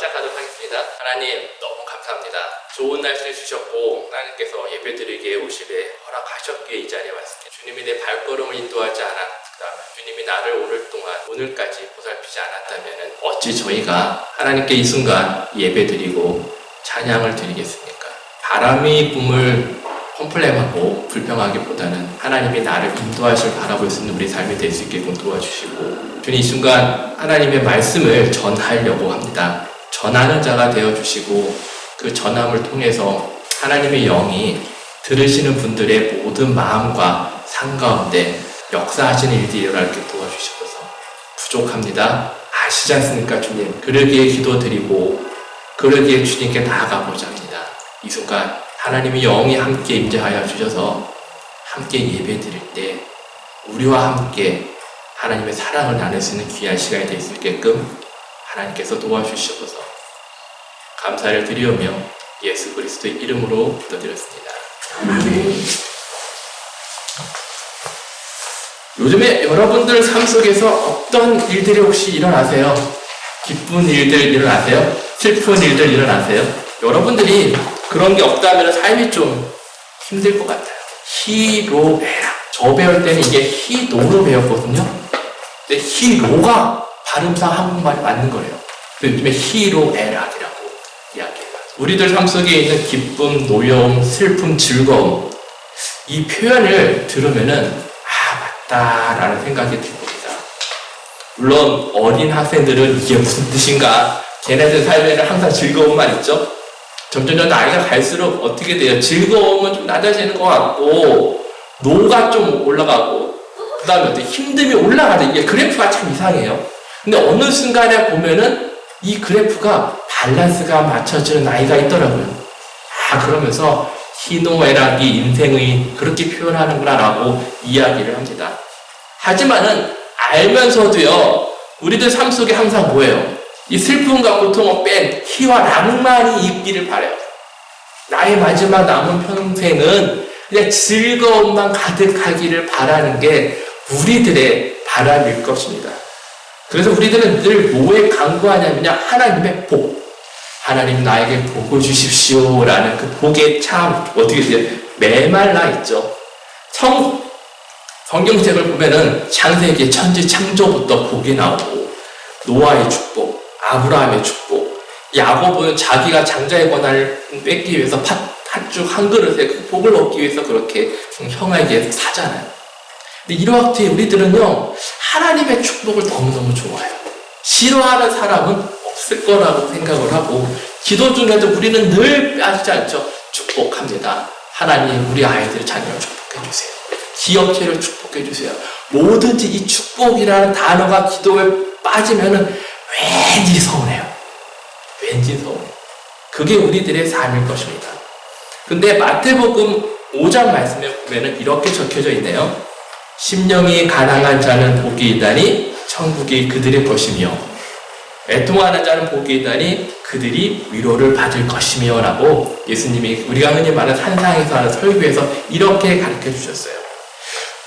시작하도록 하겠습니다. 하나님 너무 감사합니다. 좋은 날씨를 주셨고 하나님께서 예배드리기에 오시되 허락하셨기에 이 자리에 왔습니다. 주님이 내 발걸음을 인도하지 않았다면, 주님이 나를 오늘 동안 오늘까지 보살피지 않았다면 어찌 저희가 하나님께 이 순간 예배드리고 찬양을 드리겠습니까? 바람이 붐을 컴플레인하고 불평하기보다는 하나님이 나를 인도하실 바라볼 수 있는 우리 삶이 될 수 있게 도와주시고, 주님 이 순간 하나님의 말씀을 전하려고 합니다. 전하는 자가 되어주시고 그 전함을 통해서 하나님의 영이 들으시는 분들의 모든 마음과 삶 가운데 역사하시는 일들이 일어나게 도와주시옵소서. 부족합니다. 아시지 않습니까 주님? 그러기에 기도드리고 그러기에 주님께 나아가고자 합니다. 이 순간 하나님의 영이 함께 임재하여 주셔서 함께 예배드릴 때 우리와 함께 하나님의 사랑을 나눌 수 있는 귀한 시간이 될 수 있게끔 하나님께서 도와주시옵소서. 감사를 드리오며 예수 그리스도의 이름으로 기도드렸습니다. 요즘에 여러분들 삶 속에서 어떤 일들이 혹시 일어나세요? 기쁜 일들 일어나세요? 슬픈 일들 일어나세요? 여러분들이 그런 게 없다면 삶이 좀 힘들 것 같아요. 히로에라. 저 배울 때는 이게 히노로 배웠거든요. 근데 히로가 발음상 한국말이 맞는 거예요. 요즘에 히로에락이라고 이야기해요. 우리들 삶 속에 있는 기쁨, 노여움, 슬픔, 즐거움, 이 표현을 들으면은 맞다라는 생각이 듭니다. 물론 어린 학생들은 이게 무슨 뜻인가? 걔네들 삶에는 항상 즐거움만 있죠. 점점 나이가 갈수록 어떻게 돼요? 즐거움은 좀 낮아지는 것 같고 노가 좀 올라가고 그 다음에 어떻게 힘듦이 올라가죠. 이게 그래프가 참 이상해요. 근데 어느 순간에 보면은 이 그래프가 밸런스가 맞춰지는 나이가 있더라고요. 그러면서 희노애락이 인생의 그렇게 표현하는구나 라고 이야기를 합니다. 하지만은 알면서도요, 우리들 삶 속에 항상 뭐예요? 이 슬픔과 고통을 뺀 희와 낭만이 있기를 바라요. 나의 마지막 남은 평생은 그냥 즐거움만 가득하기를 바라는 게 우리들의 바람일 것입니다. 그래서 우리들은 늘 뭐에 간구하냐면요, 하나님의 복. 하나님 나에게 복을 주십시오 라는 그 복에 참 어떻게 돼요? 메말라 있죠. 성경책을 보면은 창세기 천지 창조부터 복이 나오고 노아의 축복, 아브라함의 축복, 야곱은 자기가 장자의 권한을 뺏기 위해서 팥죽 한 그릇에 그 복을 얻기 위해서 그렇게 형에게 사잖아요. 근데 이렇게 우리들은요, 하나님의 축복을 너무너무 좋아해요. 싫어하는 사람은 없을 거라고 생각을 하고, 기도 중에도 우리는 늘 빠지지 않죠. 축복합니다. 하나님, 우리 아이들 자녀를 축복해 주세요. 기업체를 축복해 주세요. 뭐든지 이 축복이라는 단어가 기도에 빠지면은 왠지 서운해요. 왠지 서운해요. 그게 우리들의 삶일 것입니다. 근데 마태복음 5장 말씀에 보면은 이렇게 적혀져 있네요. 심령이 가난한 자는 복이 있다니 천국이 그들의 것이며, 애통하는 자는 복이 있다니 그들이 위로를 받을 것이며 라고 예수님이 우리가 흔히 말하는 산상에서 하는 설교에서 이렇게 가르쳐 주셨어요.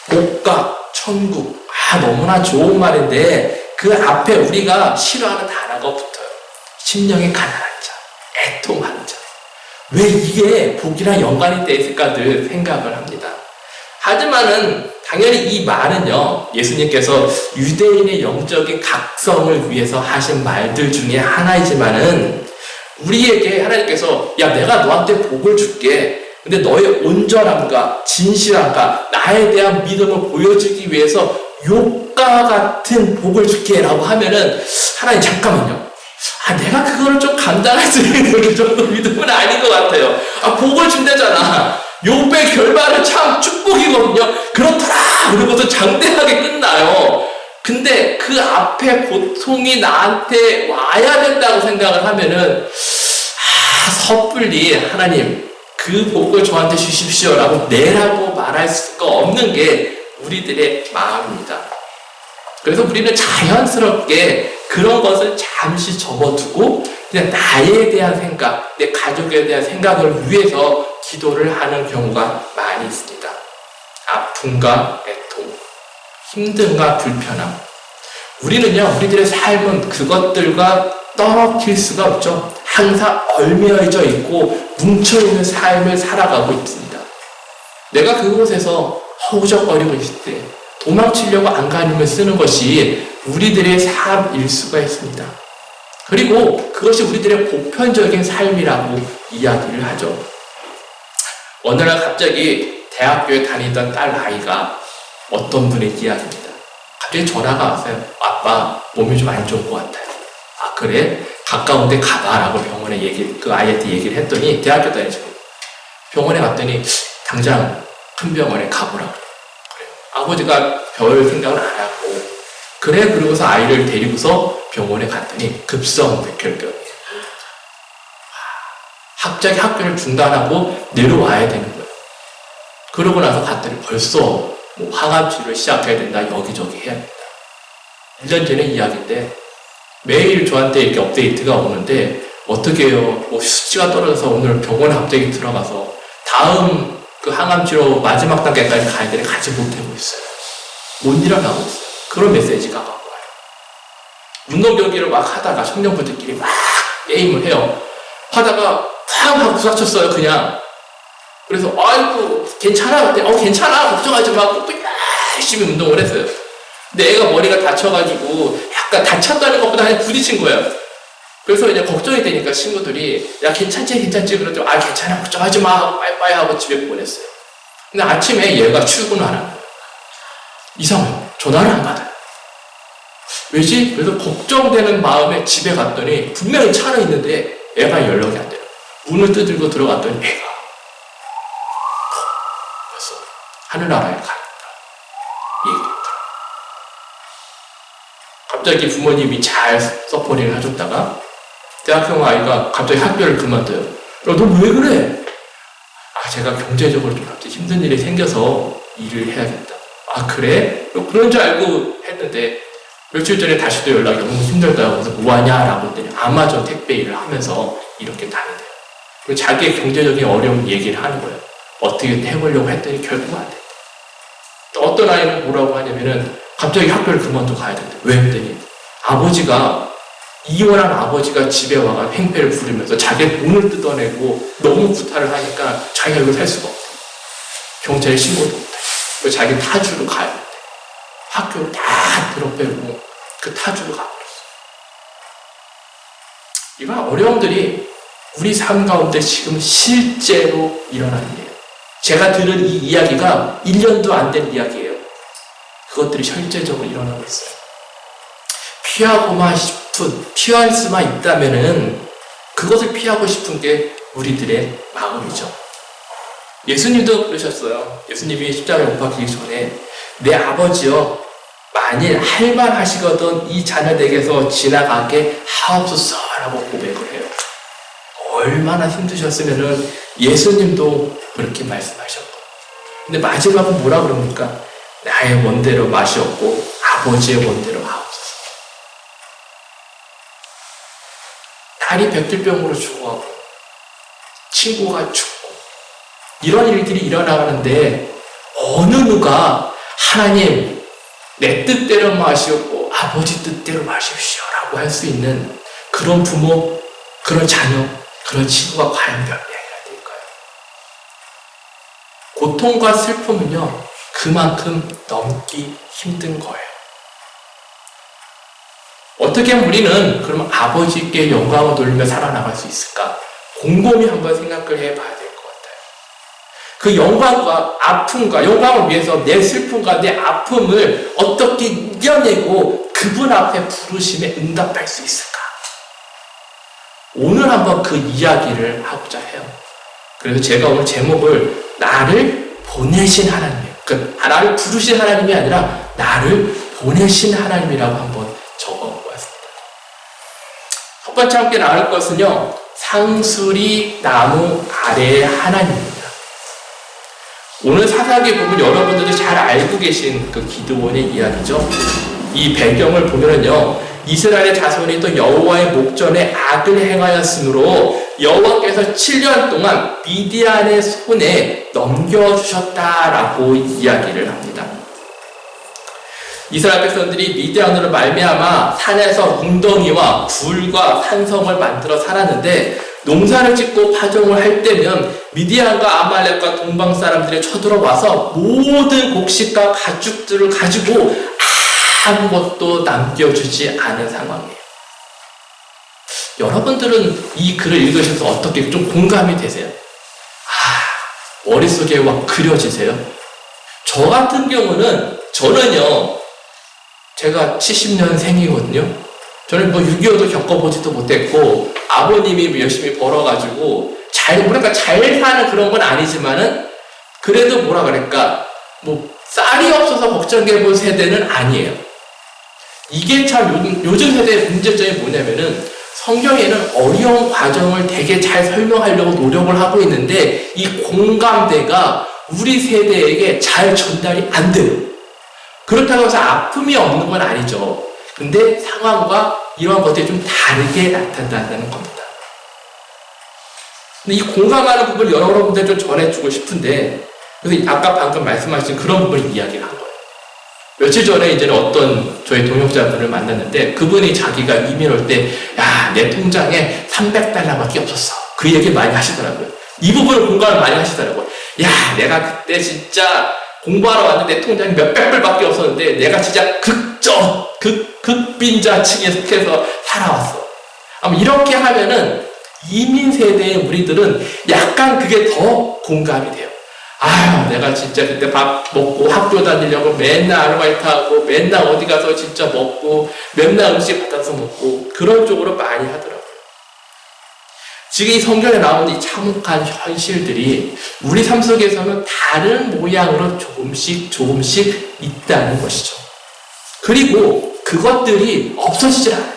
복과 천국, 너무나 좋은 말인데 그 앞에 우리가 싫어하는 단어가 붙어요. 심령이 가난한 자, 애통하는 자. 왜 이게 복이랑 연관이 돼 있을까 늘 생각을 합니다. 하지만은 당연히 이 말은요, 예수님께서 유대인의 영적인 각성을 위해서 하신 말들 중에 하나이지만은 우리에게 하나님께서 내가 너한테 복을 줄게. 근데 너의 온전함과 진실함과 나에 대한 믿음을 보여주기 위해서 욕과 같은 복을 줄게 라고 하면은 하나님 잠깐만요. 내가 그거를 좀 감당할 수 있는 그 정도 믿음은 아닌 것 같아요. 복을 준다잖아. 욥의 결말은 참 축복이거든요. 그렇더라. 그러고서 장대하게 끝나요. 근데 그 앞에 고통이 나한테 와야 된다고 생각을 하면은 섣불리 하나님 그 복을 저한테 주십시오 라고 내라고 말할 수가 없는 게 우리들의 마음입니다. 그래서 우리는 자연스럽게 그런 것을 잠시 접어두고 그냥 나에 대한 생각, 내 가족에 대한 생각을 위해서 기도를 하는 경우가 많이 있습니다. 아픔과 애통, 힘듦과 불편함. 우리는요, 우리들의 삶은 그것들과 떨어질 수가 없죠. 항상 얽매여져 있고 뭉쳐있는 삶을 살아가고 있습니다. 내가 그곳에서 허우적거리고 있을 때 도망치려고 안간힘을 쓰는 것이 우리들의 삶일 수가 있습니다. 그리고 그것이 우리들의 보편적인 삶이라고 이야기를 하죠. 어느 날 갑자기 대학교에 다니던 딸 아이가 어떤 분의 이야기입니다. 갑자기 전화가 왔어요. 아빠, 몸이 좀 안 좋은 것 같아요. 아, 그래? 가까운데 가봐라고 병원에 그 아이한테 얘기를 했더니, 대학교 다니죠. 병원에 갔더니 당장 큰 병원에 가보라고 그래요. 아버지가 별 생각을 안 하고, 그래, 그러고서 아이를 데리고서 병원에 갔더니 급성 백혈병이에요. 갑자기 학교를 중단하고 내려와야 되는 거예요. 그러고 나서 갔더니 벌써 뭐 항암 치료를 시작해야 된다, 여기저기 해야 된다. 1년 전의 이야기인데 매일 저한테 이렇게 업데이트가 오는데 어떻게 해요? 뭐 수치가 떨어져서 오늘 병원에 갑자기 들어가서 다음 그 항암 치료 마지막 단계까지 가야 되는데 가지 못하고 있어요. 못 일어나고 있어요. 그런 메시지가 막 와요. 운동 경기를 막 하다가 청년분들끼리 막 게임을 해요. 하다가 팍 하고 부딪혔어요, 그냥. 그래서 아이고 괜찮아. 괜찮아. 걱정하지 마. 또 열심히 운동을 했어요. 근데 애가 머리가 다쳐가지고 약간 다쳤다는 것보다 그냥 부딪힌 거예요. 그래서 이제 걱정이 되니까 친구들이 야 괜찮지 그러더니 아 괜찮아 걱정하지 마 하고 빠이빠이 하고 집에 보냈어요. 근데 아침에 얘가 출근을 안 한 거예요. 이상해요. 전화를 안 받아요. 왜지? 그래서 걱정되는 마음에 집에 갔더니 분명히 차는 있는데 애가 연락이 안 돼요. 문을 두들고 들어갔더니 애가 그래서 하늘나라에 가겠다 얘기했더라. 갑자기 부모님이 잘 서포팅을 해줬다가 대학생 아이가 갑자기 학교를 그만둬요. 너 왜 그래? 아 제가 경제적으로 좀 갑자기 힘든 일이 생겨서 일을 해야겠다. 아 그래? 그런 줄 알고 했는데 며칠 전에 다시 또 연락이 너무 힘들다고 해서 뭐하냐라고 했더니 아마존 택배 일을 하면서 이렇게 다니대요. 그리고 자기의 경제적인 어려움 얘기를 하는 거예요. 어떻게 해보려고 했더니 결국 안 됐다. 또 어떤 아이는 뭐라고 하냐면은 갑자기 학교를 그만두고 가야 된다. 왜 했더니 아버지가 이혼한 아버지가 집에 와가 횡패를 부리면서 자기 돈을 뜯어내고 너무 구타를 하니까 자기가 이걸 살 수가 없대. 경찰에 신고도 못해. 그래서 자기 타주로 가야 돼. 학교를 다 들어빼고 그 타주로 가버렸어. 이런 어려움들이 우리 삶 가운데 지금 실제로 일어나는 일이에요. 제가 들은 이 이야기가 1년도 안 된 이야기예요. 그것들이 실제적으로 일어나고 있어요. 피할 수만 있다면은 그것을 피하고 싶은 게 우리들의 마음이죠. 예수님도 그러셨어요. 예수님이 십자가에 못 박히기 전에 내 아버지여 만일 할만하시거든 이 자녀들에게서 지나가게 하옵소서라고 고백을 해요. 얼마나 힘드셨으면은 예수님도 그렇게 말씀하셨고, 근데 마지막은 뭐라 그럽니까? 나의 원대로 마시옵고 아버지의 원대로 하옵소서. 딸이 백질병으로 죽어가고 친구가 죽고 이런 일들이 일어나가는데 어느 누가 하나님 내 뜻대로 마시옵고 아버지 뜻대로 마십시오 라고 할 수 있는 그런 부모, 그런 자녀, 그런 친구가 과연 몇 명이나 될까요? 고통과 슬픔은요 그만큼 넘기 힘든 거예요. 어떻게 하면 우리는 그럼 아버지께 영광을 돌리며 살아나갈 수 있을까? 곰곰이 한번 생각을 해봐야 될 것 같아요. 그 영광과 아픔과 영광을 위해서 내 슬픔과 내 아픔을 어떻게 이겨내고 그분 앞에 부르심에 응답할 수 있을까? 오늘 한번 그 이야기를 하고자 해요. 그래서 제가 오늘 제목을 나를 보내신 하나님, 그러니까 나를 부르신 하나님이 아니라 나를 보내신 하나님이라고 한번 적어보았습니다. 첫 번째 함께 나눌 것은요, 상수리 나무 아래의 하나님입니다. 오늘 사사기 보면 여러분들도 잘 알고 계신 그 기드온의 이야기죠. 이 배경을 보면은요, 이스라엘의 자손이 또 여호와의 목전에 악을 행하였으므로 여호와께서 7년 동안 미디안의 손에 넘겨주셨다라고 이야기를 합니다. 이스라엘 백성들이 미디안으로 말미암아 산에서 웅덩이와 굴과 산성을 만들어 살았는데 농사를 짓고 파종을 할 때면 미디안과 아말렉과 동방 사람들이 쳐들어와서 모든 곡식과 가축들을 가지고 아무것도 남겨주지 않은 상황이에요. 여러분들은 이 글을 읽으셔서 어떻게 좀 공감이 되세요? 머릿속에 막 그려지세요? 저 같은 경우는 저는요, 제가 70년생이거든요. 저는 뭐 6.25도 겪어보지도 못했고 아버님이 열심히 벌어가지고 그러니까 잘 사는 그런 건 아니지만은 그래도 뭐라 그럴까 뭐 쌀이 없어서 걱정해본 세대는 아니에요. 이게 참 요즘 세대의 문제점이 뭐냐면은 성경에는 어려운 과정을 되게 잘 설명하려고 노력을 하고 있는데 이 공감대가 우리 세대에게 잘 전달이 안 돼요. 그렇다고 해서 아픔이 없는 건 아니죠. 근데 상황과 이러한 것들이 좀 다르게 나타난다는 겁니다. 근데 이 공감하는 부분을 여러분들 좀 전해주고 싶은데 그래서 아까 방금 말씀하신 그런 부분을 이야기를 한 거예요. 며칠 전에 이제는 어떤 저희 동역자분을 만났는데 그분이 자기가 이민 올 때 야, 내 통장에 300달러밖에 없었어. 그 얘기 많이 하시더라고요. 이 부분을 공감을 많이 하시더라고요. 야, 내가 그때 진짜 공부하러 왔는데 통장에 몇백 불밖에 없었는데 내가 진짜 극빈자층에 속해서 살아왔어. 아마 이렇게 하면은 이민 세대의 우리들은 약간 그게 더 공감이 돼요. 아유, 내가 진짜 그때 밥 먹고 학교 다니려고 맨날 아르바이트하고 맨날 어디 가서 진짜 먹고 맨날 음식 받아서 먹고 그런 쪽으로 많이 하더라고요. 지금 이 성경에 나오는 이 참혹한 현실들이 우리 삶 속에서는 다른 모양으로 조금씩 있다는 것이죠. 그리고 그것들이 없어지질 않아요.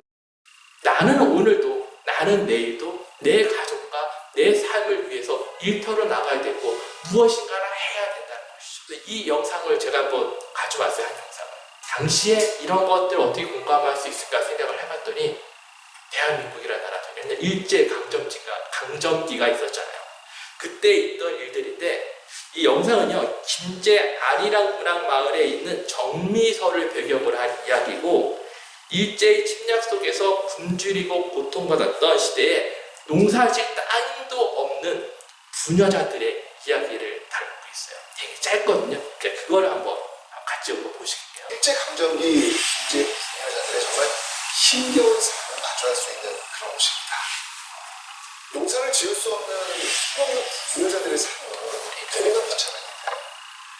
나는 오늘도, 나는 내일도 내 가족과 내 삶을 위해서 일터로 나가야 되고 무엇인가를 해야 된다는 것이죠. 이 영상을 제가 한번 가져왔어요. 한 영상을. 당시에 이런 것들을 어떻게 공감할 수 있을까 생각을 해봤더니 대한민국이라는 나라 중에 일제강점기가 있었잖아요. 그때 있던 일들인데 이 영상은요, 김제 아리랑 문학 마을에 있는 정미서를 배경으로 한 이야기고 일제의 침략 속에서 굶주리고 고통받았던 시대에 농사질 땅도 없는 부녀자들의 이야기를 다루고 있어요. 되게 짧거든요. 그러니까 그걸 한번 같이 보실게요. 일제강점기 김제 부녀자들의 정말 힘겨운 삶을 마주할 수 있는 그런 곳입니다. 농사를 지을 수 없는 수없는 부녀자들의 삶은 너무나 비참합니다.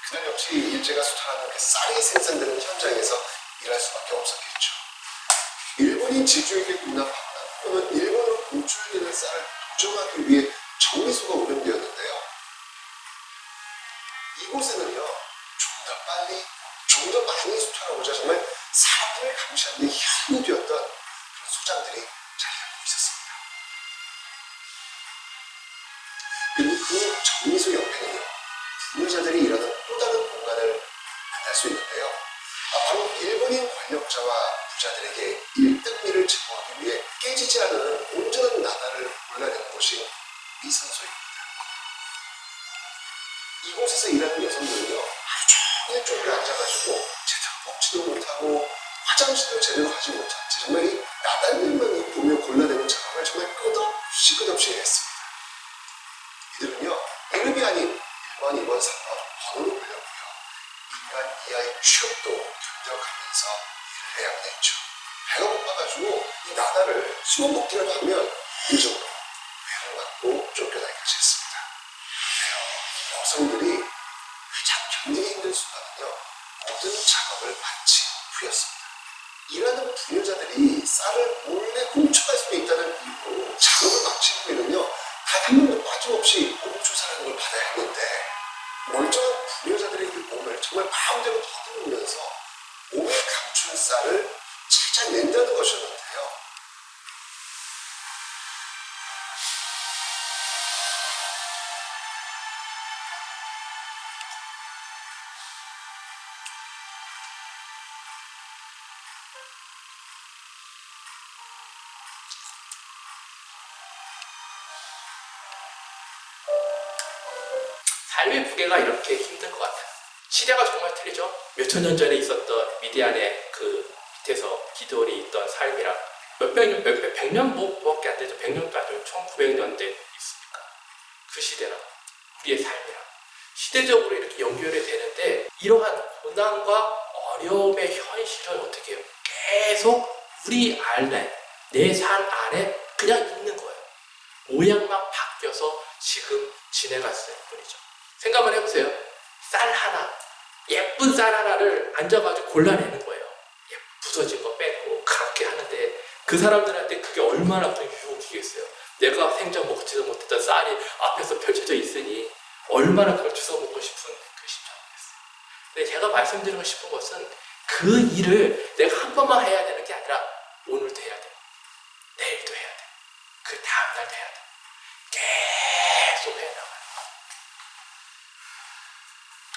그들 역시 일제가 수탈하는 그 쌀이 생산되는 현장에서 일할 수밖에 없었겠죠. 일본인 지주에게 군납하거나 또는 일본으로 공출되는 쌀을 도정하기 위해 정미소가 운영되었는데요. 이곳에는요, 좀 더 빨리, 좀 더 많이 수탈하고자 정말 사람들을 감시하는 데 힘이 되었던 그런 소장들이 자리 잡고 있었습니다. 그리고 그 정미소 옆에는요, 부녀자들이 일하는 또 다른 공간을 만날 수 있는데요. 바로 일본인 권력자와 부자들에게 일등미를 제공하기 위해 깨지지 않은 온전한 나날을 골라내는 곳이 미선소입니다. 이곳에서 일하는 여성들은요, 하루 종일 쪼그려 앉아가지고 제대로 먹지도 못하고 화장실도 제대로 가지 못한 채 정말 이 나달들만 보며 골라내는 작업을 정말 끝없이 했습니다. 이들은요, 이름이 아닌 1번, 2번, 3번 번호를 불렸고요. 인간 이하의 취업도 견뎌가면서 일을 해야만 했죠. 배가 고파가지고 이 나달을 씹어 먹기라도 하면 일적으로 배를 맞고 쫓겨나기까지 했습니다. 그래요. 여성들이 가장 견디기 힘든 순간은요, 모든 작업을 마친 후였습니다. 일하는 부녀자들이 쌀을 몰래 훔쳐갈 수 있다는 이유로 작업을 마친 후에는요, 단 한 번도 빠짐없이 꼼주사라는 걸 받아야 했는데 멀쩡한 부녀자들의 그 몸을 정말 마음대로 더듬으면서 몸에 감춘 쌀을 찾아낸다는 것이었는데요. 삶의 무게가 이렇게 힘든 것 같아요. 시대가 정말 틀리죠. 몇천 년 전에 있었던 미디안의 그 밑에서 기드온이 있던 삶이랑 백 년밖에 안 되죠. 100년도 안 되죠. 1900년대 있으니까. 그 시대랑 우리의 삶이랑 시대적으로 이렇게 연결이 되는데 이러한 고난과 어려움의 현실은 어떻게 해요? 계속 우리 안에 내 삶 안에 그냥 있는 거예요. 모양만 바뀌어서 지금 지내갔을 뿐이죠. 생각을 해보세요. 쌀 하나, 예쁜 쌀 하나를 앉아가지고 골라내는 거예요. 부서진 거 뺏고 그렇게 하는데 그 사람들한테 그게 얼마나 큰 유혹이겠어요. 내가 생전 먹지도 못했던 쌀이 앞에서 펼쳐져 있으니 얼마나 그걸 주워 먹고 싶은 그 심정이겠어요. 근데 제가 말씀드리고 싶은 것은 그 일을 내가 한 번만 해야 되는 게 아니라 오늘도 해야 돼요. 내일도 해야 돼요. 그 다음날도 해야 돼요. 계속 해나가요.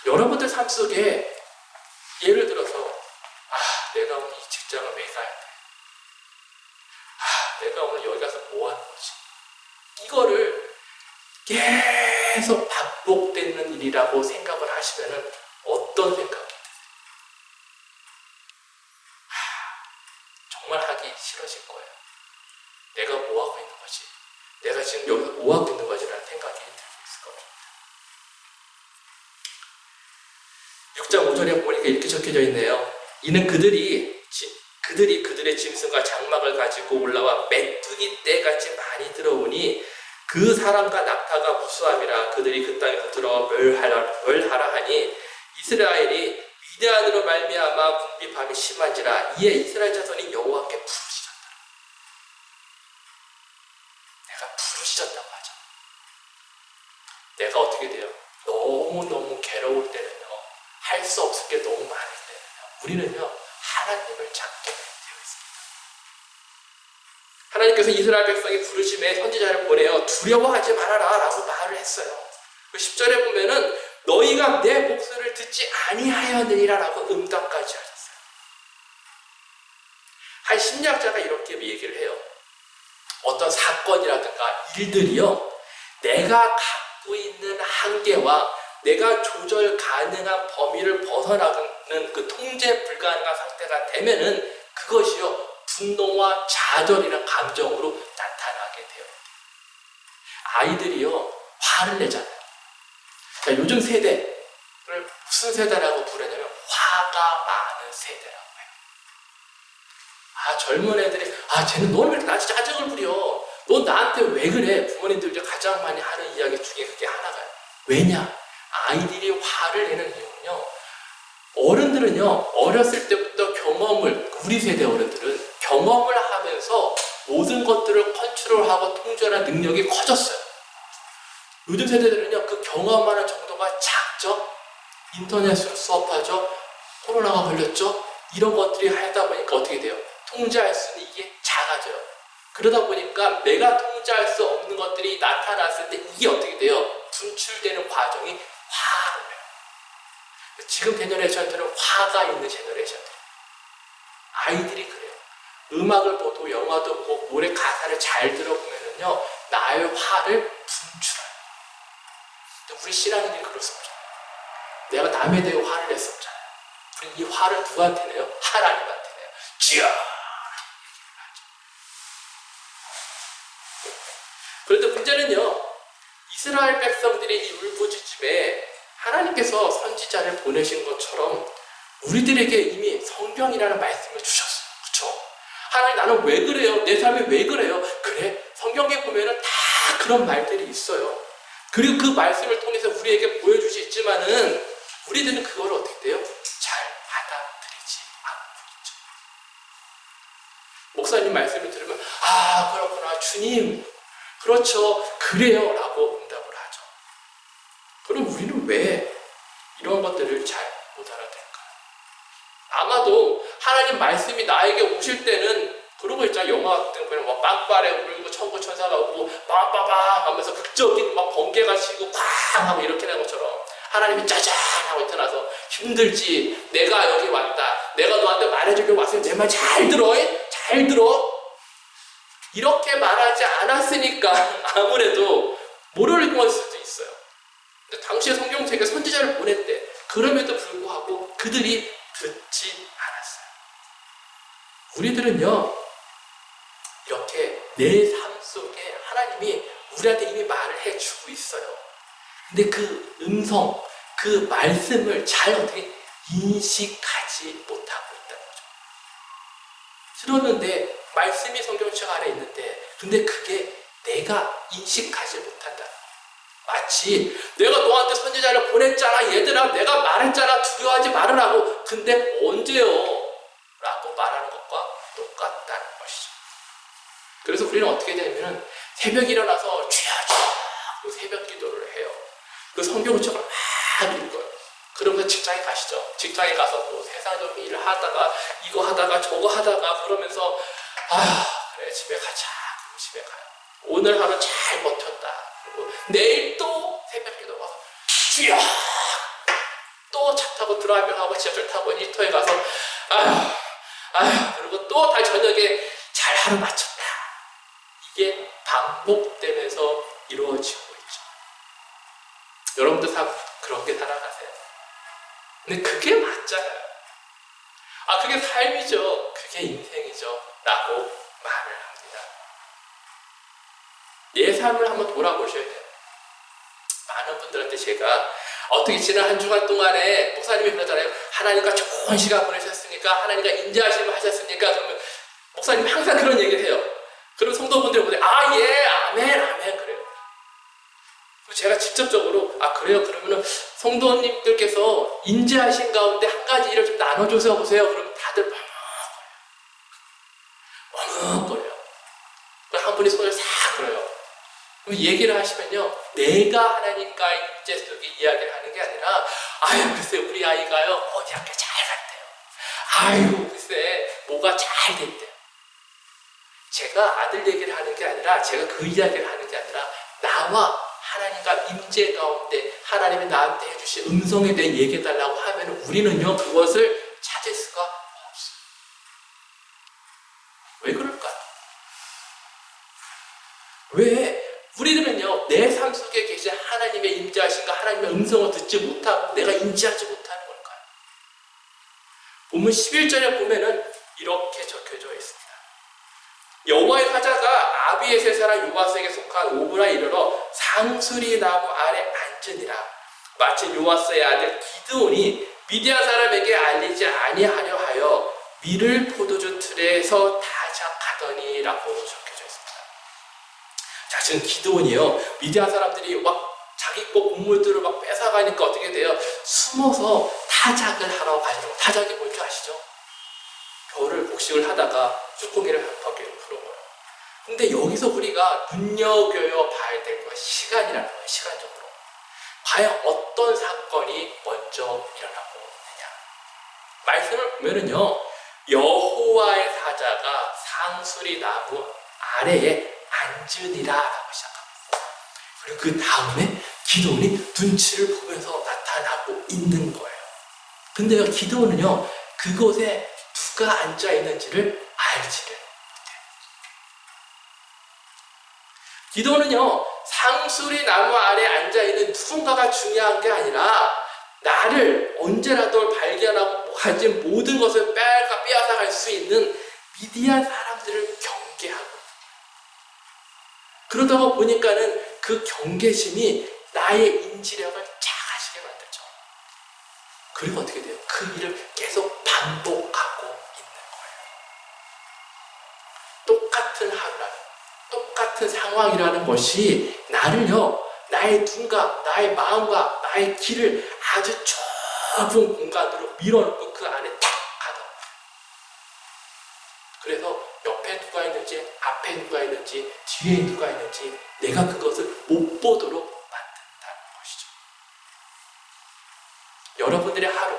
여러분들 삶 속에 예를 들어서 내가 오늘 이 직장을 왜 가야 돼? 내가 오늘 여기 가서 뭐 하는 거지? 이거를 계속 반복되는 일이라고 생각을 하시면은 어떤 생각이 드세요? 정말 하기 싫어질 거예요. 내가 뭐 하고 있는 거지? 내가 지금 여기서 뭐 하고 있는 거지라는 생각이 들고 있을 겁니다. 6장 5절에 보니까 이렇게 적혀져 있네요. 이는 그들이 그들의 짐승과 장막을 가지고 올라와 메뚜기 떼같이 많이 들어오니 그 사람과 낙타가 무수함이라 그들이 그 땅에서 들어와 멸하라 하니 이스라엘이 미디안으로 말미암아 궁핍함이 심한지라 이에 이스라엘 자손이 여호와께 부르짖었다. 내가 부르짖었다고 하죠. 내가 어떻게 돼요? 너무너무 괴로울 때는요. 할 수 없을 게 너무 많을 때는요. 우리는요. 하나님을 찾게 되어 있습니다. 하나님께서 이스라엘 백성이 부르심에 선지자를 보내어 두려워하지 말아라 라고 말을 했어요. 그 10절에 보면은 너희가 내 목소리를 듣지 아니하였느니라 라고 응답까지 하셨어요. 한 심리학자가 이렇게 얘기를 해요. 어떤 사건이라든가 일들이요. 내가 갖고 있는 한계와 내가 조절 가능한 범위를 벗어나는 그 통제 불가능한 상태가 되면은 그것이요. 분노와 좌절이라는 감정으로 나타나게 돼요. 아이들이요. 화를 내잖아요. 자, 요즘 세대를 무슨 세대라고 부르냐면 화가 많은 세대라고 해요. 젊은 애들이 쟤는 너는 왜 이렇게 나한테 짜증을 부려? 너 나한테 왜 그래? 부모님들이 가장 많이 하는 이야기 중에 그게 하나가요. 왜냐? 아이들이 화를 내는 이유는요. 어른들은요. 어렸을 때부터 우리 세대 어른들은 경험을 하면서 모든 것들을 컨트롤하고 통제하는 능력이 커졌어요. 요즘 세대들은요. 그 경험하는 정도가 작죠. 인터넷으로 수업하죠. 코로나가 걸렸죠. 이런 것들이 하다 보니까 어떻게 돼요? 통제할 수 있는 이게 작아져요. 그러다 보니까 내가 통제할 수 없는 것들이 나타났을 때 이게 어떻게 돼요? 분출되는 과정이 화를 내요. 지금 제너레이션들은 화가 있는 제너레이션들. 아이들이 그래요. 음악을 보고 영화도 보고 노래 가사를 잘 들어보면은요 나의 화를 분출해요. 근데 우리 신앙인들이 그럴 수 없잖아요. 내가 남에 대해 화를 낼 수 없잖아요. 우리 이 화를 누구한테 내요? 하나님한테 내요. 주여! 그런데 문제는요, 이스라엘 백성들이 이 울부짖음에 하나님께서 선지자를 보내신 것처럼 우리들에게 이미 성경이라는 말씀을 주셨어요. 그렇죠? 하나님 나는 왜 그래요? 내 삶이 왜 그래요? 그래, 성경에 보면은 다 그런 말들이 있어요. 그리고 그 말씀을 통해서 우리에게 보여주시지만은 우리들은 그걸 어떻게 돼요? 잘 받아들이지 않고 있죠. 목사님 말씀을 들으면 그렇구나 주님 그렇죠 그래요 라고 응답을 하죠. 그럼 우리는 왜 이런 것들을 잘 못 알아들을까요? 아마도 하나님 말씀이 나에게 오실 때는 그런 거 있잖아요. 영화 같은 거는 막 빵빠레 울고 천부 천사가 오고 빵빠빵 하면서 극적인 막 번개가 치고 팡 하고 이렇게 되는 것처럼 하나님이 짜잔 하고 일어나서 힘들지 내가 여기 왔다 내가 너한테 말해주려고 왔으니 내 말 잘 들어 잘 들어 이렇게 말하지 않았으니까 아무래도 모르는 걸 수도 있어요. 근데 당시에 성경책에 선지자를 보냈대. 그럼에도 불구하고 그들이 듣지 않았어요. 우리들은요, 이렇게 내 삶 속에 하나님이 우리한테 이미 말을 해주고 있어요. 근데 그 음성, 그 말씀을 잘 어떻게 인식하지 못하고 있다는 거죠. 들었는데 말씀이 성경책 안에 있는데 근데 그게 내가 인식하지 못한다. 마치 내가 너한테 선지자를 보냈잖아. 얘들아 내가 말했잖아. 두려워하지 말으라고. 근데 언제요? 라고 말하는 것과 똑같다는 것이죠. 그래서 우리는 어떻게 되냐면 새벽에 일어나서 주여 새벽 기도를 해요. 그 성경 책을 막 읽어요. 그러면서 직장에 가시죠. 직장에 가서 또 세상적 일을 하다가 이거 하다가 저거 하다가 그러면서 그래 집에 가자. 그리고 집에 가요. 오늘 하루 잘 버텼다. 그리고 내일 또 새벽 기도 가서 주여 또 차 타고 드라이빙하고 지하철 타고 일터에 가서 그리고 또 다 저녁에 잘 하루 마쳤다. 이게 반복되면서 이루어지고 있죠. 여러분들 다 그렇게 살아가세요. 근데 그게 맞잖아요. 그게 삶이죠. 그게 인생이죠. 라고 말을 합니다. 내 삶을 한번 돌아보셔야 돼요. 많은 분들한테 제가 어떻게 지난 한 주간 동안에 목사님이 그러잖아요. 하나님과 좋은 시간 보내셨습니까? 하나님과 인자하심을 하셨습니까? 그러면 목사님이 항상 그런 얘기를 해요. 그럼 성도분들 보면 예, 아멘 그래요. 제가 직접적으로 그래요? 그러면은 성도님들께서 인자하신 가운데 한 가지 일을 좀 나눠줘서 보세요. 그러면 다들 머뭇거려요. 한 분이 손을 싹 걸어요. 그럼 얘기를 하시면요, 내가 하나님과 인제 속에 이야기를 하는 게 아니라 글쎄 우리 아이가요 어디 학교 잘 갔대요. 글쎄 뭐가 잘 됐대요. 제가 아들 얘기를 하는 게 아니라 제가 그 이야기를 하는 게 아니라 나와 하나님과 임재 가운데 하나님이 나한테 해주신 음성에 대해 얘기해달라고 하면 우리는요 그것을 찾을 수가 없어요. 왜 그럴까요? 왜 우리들은요 내 삶 속에 계신 하나님의 임재하신가 하나님의 음성을 듣지 못하고 내가 인지하지 못하는 걸까요? 본문 11절에 보면은 이렇게 적혀져 있습니다. 여호와의 사자가 아비에셀 사람 요아스에게 속한 오브라에 이르러 상수리 나무 아래 앉으니라. 마침 요아스의 아들 기드온이 미디안 사람에게 알리지 아니하려 하여 밀을 포도주 틀에서 타작하더니 라고 적혀져 있습니다. 자, 지금 기드온이요 미디안 사람들이 막 자기 거 곡물들을 막 뺏어가니까 어떻게 돼요? 숨어서 타작을 하러 가죠. 타작이 뭔지 아시죠? 겨울을 곡식을 하다가 쭈꾸미를 바퀴를 풀어버려요. 근데 여기서 우리가 눈여겨야 봐야 될 건 시간이라는 거예요. 시간적으로. 과연 어떤 사건이 먼저 일어나고 있느냐. 말씀을 보면은요. 여호와의 사자가 상수리 나무 아래에 앉으니라 라고 시작합니다. 그리고 그 다음에 기드온이 눈치를 보면서 나타나고 있는 거예요. 근데요. 기드온은요. 그곳에 누가 앉아 있는지를 알지를 못해요. 기도는요 상수리 나무 아래 앉아 있는 누군가가 중요한 게 아니라 나를 언제라도 발견하고 가진 모든 것을 빼앗아갈 수 있는 미디안 사람들을 경계하고 그러다가 보니까는 그 경계심이 나의 인지력을 작아지게 만들죠. 그리고 어떻게 돼요? 그 일을 계속 반복하고 있는 거예요. 똑같은 하루라는, 똑같은 상황이라는 것이 나를요, 나의 눈과 나의 마음과 나의 길을 아주 좁은 공간으로 밀어넣고 그 안에 탁 가둬. 그래서 옆에 누가 있는지, 앞에 누가 있는지, 뒤에 누가 있는지 내가 그것을 못 보도록 만든다는 것이죠. 여러분들의 하루,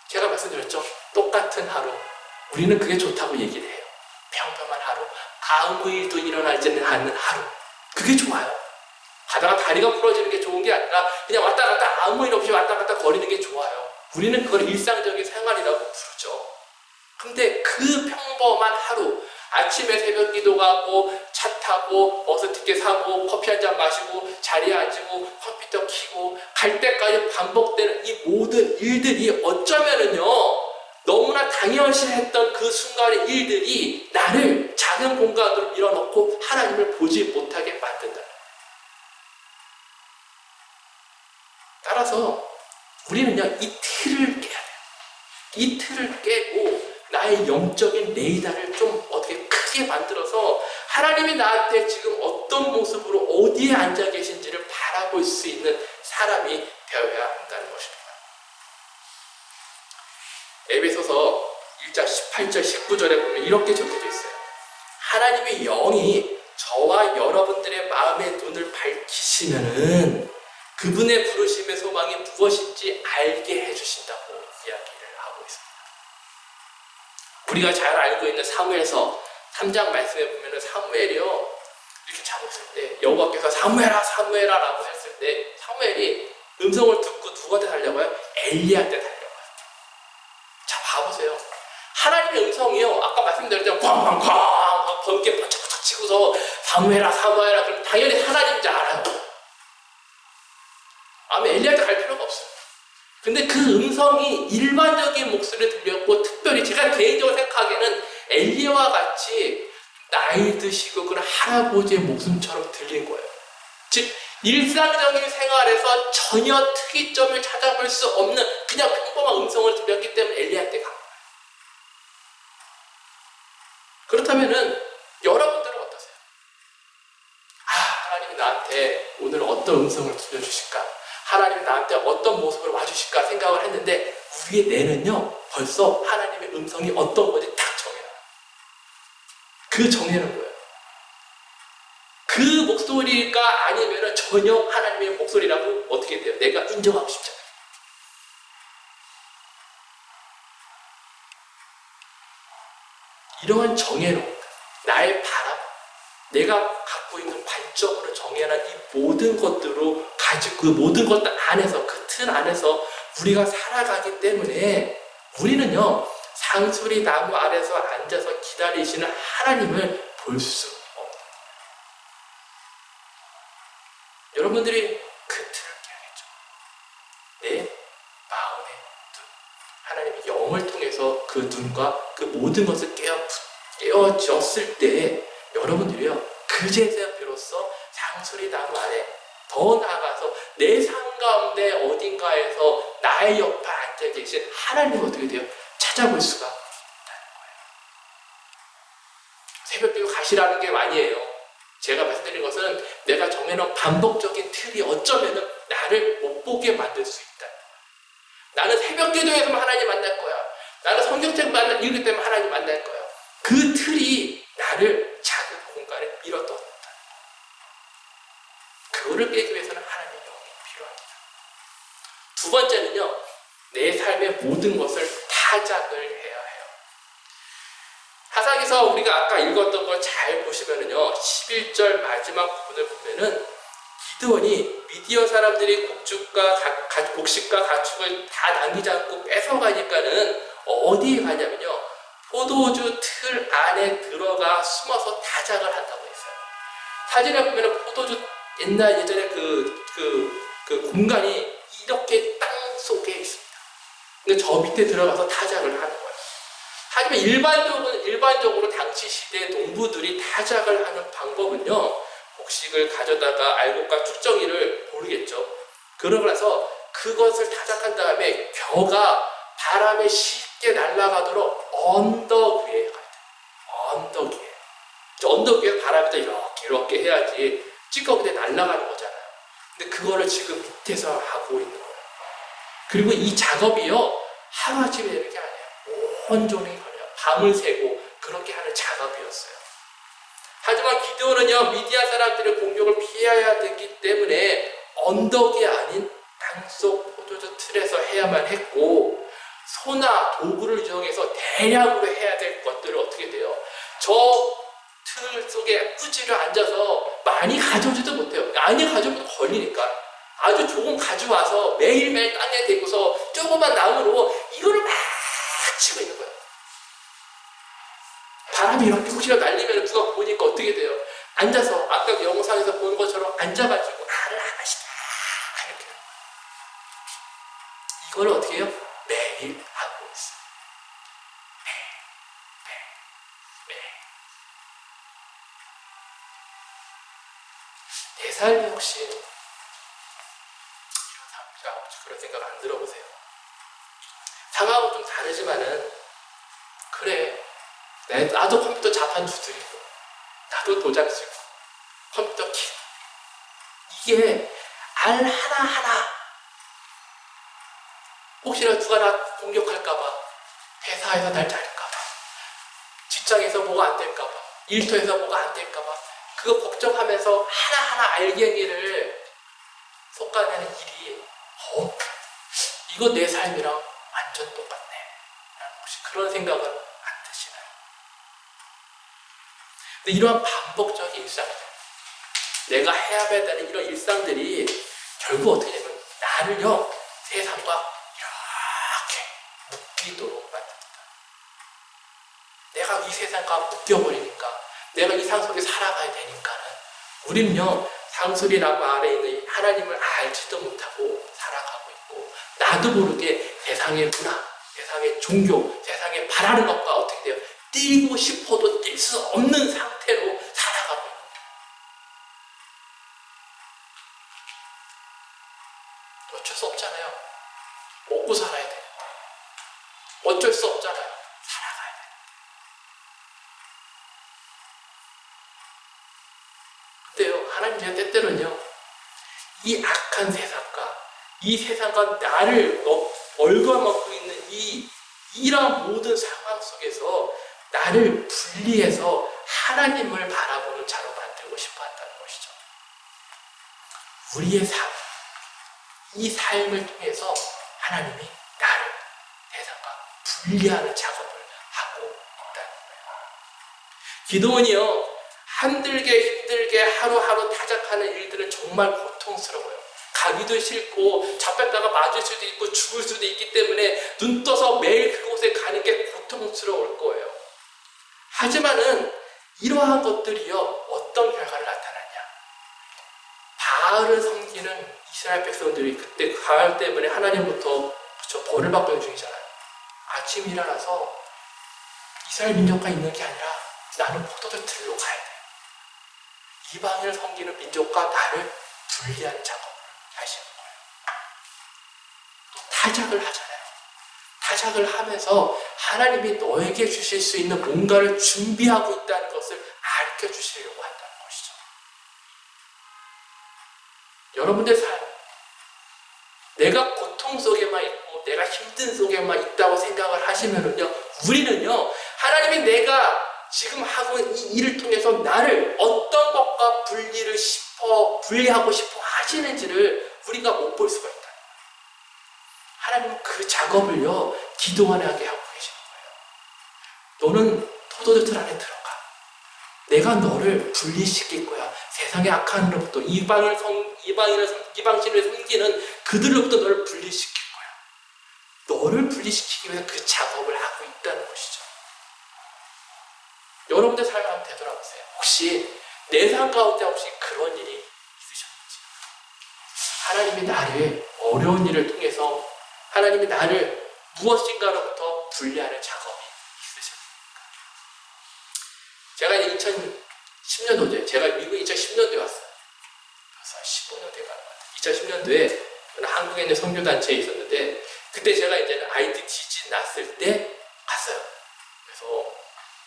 제가 말씀드렸죠? 똑같은 하루. 우리는 그게 좋다고 얘기를 해요. 평범한 하루. 아무 일도 일어나지는 않는 하루. 그게 좋아요. 가다가 다리가 부러지는 게 좋은 게 아니라 그냥 왔다 갔다 아무 일 없이 왔다 갔다 거리는 게 좋아요. 우리는 그걸 일상적인 생활이라고 부르죠. 근데 그 평범한 하루, 아침에 새벽 기도 가고 차 타고 버스 티켓 사고 커피 한 잔 마시고 자리에 앉고 컴퓨터 켜고 갈 때까지 반복되는 이 모든 일들이 어쩌면은요 너무나 당연시 했던 그 순간의 일들이 나를 작은 공간으로 밀어넣고 하나님을 보지 못하게 만든다. 따라서 우리는요 이 틀을 깨야 돼요. 이 틀을 깨고 나의 영적인 레이더를 좀 어떻게 크게 만들어서 하나님이 나한테 지금 어떤 모습으로 어디에 앉아 계신지를 바라볼 수 있는 사람이 되어야 한다는 것입니다. 에베소서 1장 18절 19절에 보면 이렇게 적혀져 있어요. 하나님의 영이 저와 여러분들의 마음의 눈을 밝히시면은 그분의 부르심의 소망이 무엇인지 알게 해주신다고 이야기를 하고 있습니다. 우리가 잘 알고 있는 사무엘서 3장 말씀에 보면은 사무엘이요 이렇게 자고 있을 때 여호와께서 사무엘아 사무엘아 라고 했을 때 사무엘이 음성을 듣고 누구한테 달려가요? 엘리야한테 달려가요. 자 봐보세요. 하나님의 음성이요 아까 말씀드렸던 쾅쾅쾅 번개 번쩍번쩍 치고서 사무엘아 사무엘아 그럼 당연히 하나님인지 알아요. 아마 엘리야한테 갈 필요가 없어요. 근데 그 음성이 일반적인 목소리를 들렸고 특별히 제가 개인적으로 생각하기에는 엘리야와 같이 나이 드시고 그런 할아버지의 목소리처럼 들린 거예요. 즉 일상적인 생활에서 전혀 특이점을 찾아볼 수 없는 그냥 평범한 음성을 들렸기 때문에 엘리야한테 간 거예요. 그렇다면은 여러분들은 어떠세요? 하나님이 나한테 오늘 어떤 음성을 들려주실까? 하나님이 나한테 어떤 모습으로 와주실까 생각을 했는데 우리의 뇌는요 벌써 하나님의 음성이 어떤 건지 딱 정해놔요. 그 정해놓은 거예요. 그 목소리가 아니면 전혀 하나님의 목소리라고 어떻게 돼요? 내가 인정하고 싶잖아요. 이러한 정해놓은 나의 바람, 내가 갖고 있는 관점으로 정해놓은 이 모든 것들로 가지고 그 모든 것들 안에서 그 틀 안에서 우리가 살아가기 때문에 우리는요 상수리 나무 아래서 앉아서 기다리시는 하나님을 볼 수 없는 여러분들이 그 틀을 깨야겠죠. 내 마음의 눈 하나님의 영을 통해서 그 눈과 그 모든 것을 깨어졌을 때 여러분들이요 그제서야 비로소 상수리 나무 아래 더 나아가서 내 삶 가운데 어딘가에서 나의 옆에 앉아 계신 하나님을 어떻게 돼요? 찾아볼 수가 있다는 거예요. 새벽기도 가시라는 게 아니에요. 제가 말씀드린 것은 내가 정해놓은 반복적인 틀이 어쩌면 나를 못 보게 만들 수 있다. 나는 새벽기도에서만 하나님 만날 거야. 나는 성경책 읽기 때문에 하나님 만날 거야. 그 틀이 나를 작은 공간에 밀어넣는다. 그거를 깨기 위해서는 하나님의 영이 필요합니다. 두 번째는요, 내 삶의 모든 것을 타작을 해야 해요. 하사기서 우리가 아까 읽었던 걸 잘 보시면은요, 11절 마지막 부분을 보면은 기드온이 미디어 사람들이 곡식과 가축을 다 남기지 않고 뺏어가니까는 어디에 가냐면요, 포도주 틀 안에 들어가 숨어서 타작을 한다고 했어요. 사진에 보면은 포도주 예전에 그 공간이 이렇게 땅 속에 있습니다. 근데 저 밑에 들어가서 타작을 하는 거예요. 하지만 일반적으로 당시 시대 농부들이 타작을 하는 방법은요, 곡식을 가져다가 알곡과 축정이를 모르겠죠. 그러고 나서 그것을 타작한 다음에 겨가 바람에 쉽게 날아가도록 언덕 위에 가야 돼요. 언덕 위에. 언덕 위에 바람이 이렇게 해야지 찌꺼기에 날아가는 거잖아요. 근데 그거를 지금 밑에서 하고 있는 거예요. 그리고 이 작업이요, 하루아침에 되는 게 아니에요. 온종일 걸려요. 밤을 새고 그렇게 하는 작업이었어요. 하지만 기드온은요, 미디안 사람들의 공격을 피해야 되기 때문에 언덕이 아닌 땅속 포도주 틀에서 해야만 했고, 소나 도구를 이용해서 대량으로 해야 될 것들을 어떻게 돼요? 저 틀 속에 꾸지를 앉아서 많이 가져오지도 못해요. 많이 가져오면 걸리니까. 아주 조금 가져와서 매일매일 땅에 대고서 조그만 나무로 이거를 막 치고 있는 거예요. 바람이 이렇게 혹시나 날리면 누가 보니까 어떻게 돼요? 앉아서 아까 그 영상에서 본 것처럼 앉아가지고 나를 하나씩 이렇게 이걸 어떻게 해요? 매일 하고 있어요. 매일. 내 삶이 혹시 이런 삶인가 혹시 그런 생각 안 들어보세요? 상하고 좀 다르지만은 그래 나도 컴퓨터 자판 두드리고 나도 도장 쓰고 컴퓨터 키고 이게 알 하나하나 혹시나 누가 나 공격할까봐 회사에서 날 잘릴까봐 직장에서 뭐가 안 될까봐 일터에서 뭐가 안 될까봐 그거 걱정하면서 하나하나 알갱이를 솎아내는 일이 이거 내 삶이랑 완전 똑같네 라는 혹시 그런 생각은 안 드시나요? 근데 이러한 반복적인 일상들 내가 해야 되는 이런 일상들이 결국 어떻게 되면 나를요 세상과 이렇게 묶이도록 만듭니다. 내가 이 세상과 묶여버리니까 내가 이 상 속에 살아가야 되니까는 우리는요 상술이라고 아래 있는 하나님을 알지도 못하고 살아가고 있고 나도 모르게 세상의 문화, 세상의 종교, 세상에 바라는 것과 어떻게 돼요? 뛰고 싶어도 뛸 수 없는 상태로 살아가고 있는 거예요. 어쩔 수 없잖아요. 먹고 살아야 돼요. 어쩔 수 없잖아요. 살아가야 돼요. 근데요, 하나님의 때때로는요, 이 악한 세상과 이 세상과 나를 얽어먹고 있는 이러한 모든 상황 속에서 나를 분리해서 하나님을 바라보는 자로 만들고 싶어 한다는 것이죠. 우리의 삶, 이 삶을 통해서 하나님이 나를 세상과 분리하는 작업을 하고 있다는 거예요. 기도원이요, 힘들게 하루하루 타작하는 일들은 정말 고통스러워요. 가기도 싫고 잡혔다가 맞을 수도 있고 죽을 수도 있기 때문에 눈 떠서 매일 그곳에 가는 게 고통스러울 거예요. 하지만은 이러한 것들이요 어떤 결과를 나타나냐? 바알을 섬기는 이스라엘 백성들이 그때 바알 때문에 하나님부터 벌을 받고 있는 중이잖아요. 아침 일어나서 이스라엘 민족과 있는 게 아니라 나는 포도주 들로 가야 돼. 이방인을 섬기는 민족과 나를 분리하는 작업을 하시는 거예요. 또 타작을 하잖아요. 타작을 하면서 하나님이 너에게 주실 수 있는 뭔가를 준비하고 있다는 것을 가르쳐 주시려고 한다는 것이죠. 여러분들 삶, 내가 고통 속에만 있고 내가 힘든 속에만 있다고 생각을 하시면은요, 우리는요, 하나님이 내가 지금 하고 있는 이 일을 통해서 나를 어떤 것과 분리하고 싶어 하시는지를 우리가 못 볼 수가 있다. 하나님은 그 작업을요, 기도 안에 하게 하고 계시는 거예요. 너는 포도주 안에 들어가. 내가 너를 분리시킬 거야. 세상의 악한 일로부터 이방신을 섬기는 그들로부터 너를 분리시킬 거야. 너를 분리시키기 위해서 그 작업을 하고 있다는 것이죠. 여러분들 삶을 한번 되돌아보세요. 혹시 내 삶 가운데 혹시 그런 일이 있으셨는지, 하나님이 나를 어려운 일을 통해서 하나님이 나를 무엇인가로부터 분리하는 작업이 있으셨습니까? 제가 이제 2010년도에 제가 미국 2010년도에 왔어요. 그래서 15년 돼가는 것 같아요. 2010년도에 한국에 있는 선교단체에 있었는데 그때 제가 이제 IT 지진 났을 때 갔어요. 그래서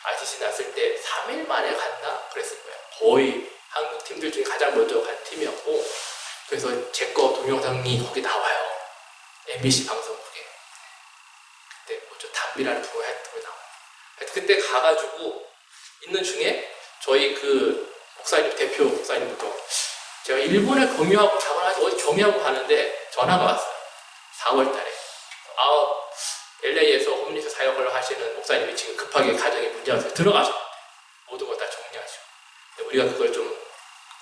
ITC 났을 때 3일 만에 갔나? 그랬을 거예요. 거의 한국 팀들 중에 가장 먼저 간 팀이었고, 그래서 제 거 동영상이 거기 나와요. MBC 방송국에. 그때 뭐죠? 담비라는 프로그램 나와요. 그때 가가지고 있는 중에 저희 그 목사님, 대표 목사님부터 제가 일본에 공유하고 가거나 어디 경유하고 가는데 전화가 왔어요. 4월 달에. LA에서 홈리스 사역을 하시는 목사님이 지금 급하게 가정에 문제가 있어서 들어가셨는데 모든 걸 다 정리하시고, 우리가 그걸 좀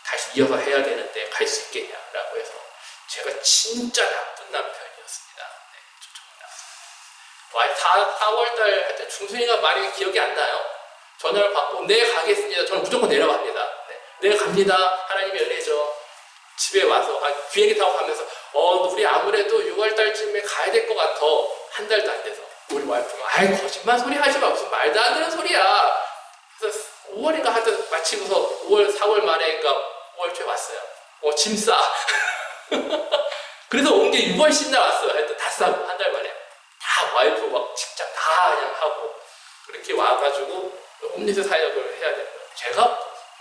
다시 이어서 해야 되는데 갈 수 있겠냐라고 해서 제가 진짜 나쁜 남편이었습니다. 네, 좋습니다. 4월달 하여튼 중순이가 말이 기억이 안 나요. 전화를 받고 네 가겠습니다. 저는 무조건 내려갑니다. 네, 내가 갑니다. 하나님의 은혜죠. 집에 와서 비행기 타고 가면서 우리 아무래도 6월달쯤에 가야 될 것 같아. 한 달도 안 돼서 우리 와이프가 거짓말 소리 하지 마. 무슨 말도 안 되는 소리야. 그래서 5월인가 하여튼 마치고서 5월 4월 말에인가 5월 초에 왔어요. 짐 싸. 그래서 온 게 6월 10날 왔어요. 하여튼 다 싸고 한 달 만에 다 와이프 막 직장 다 그냥 하고 그렇게 와가지고 홈리스 사역을 해야 되는 거예요. 제가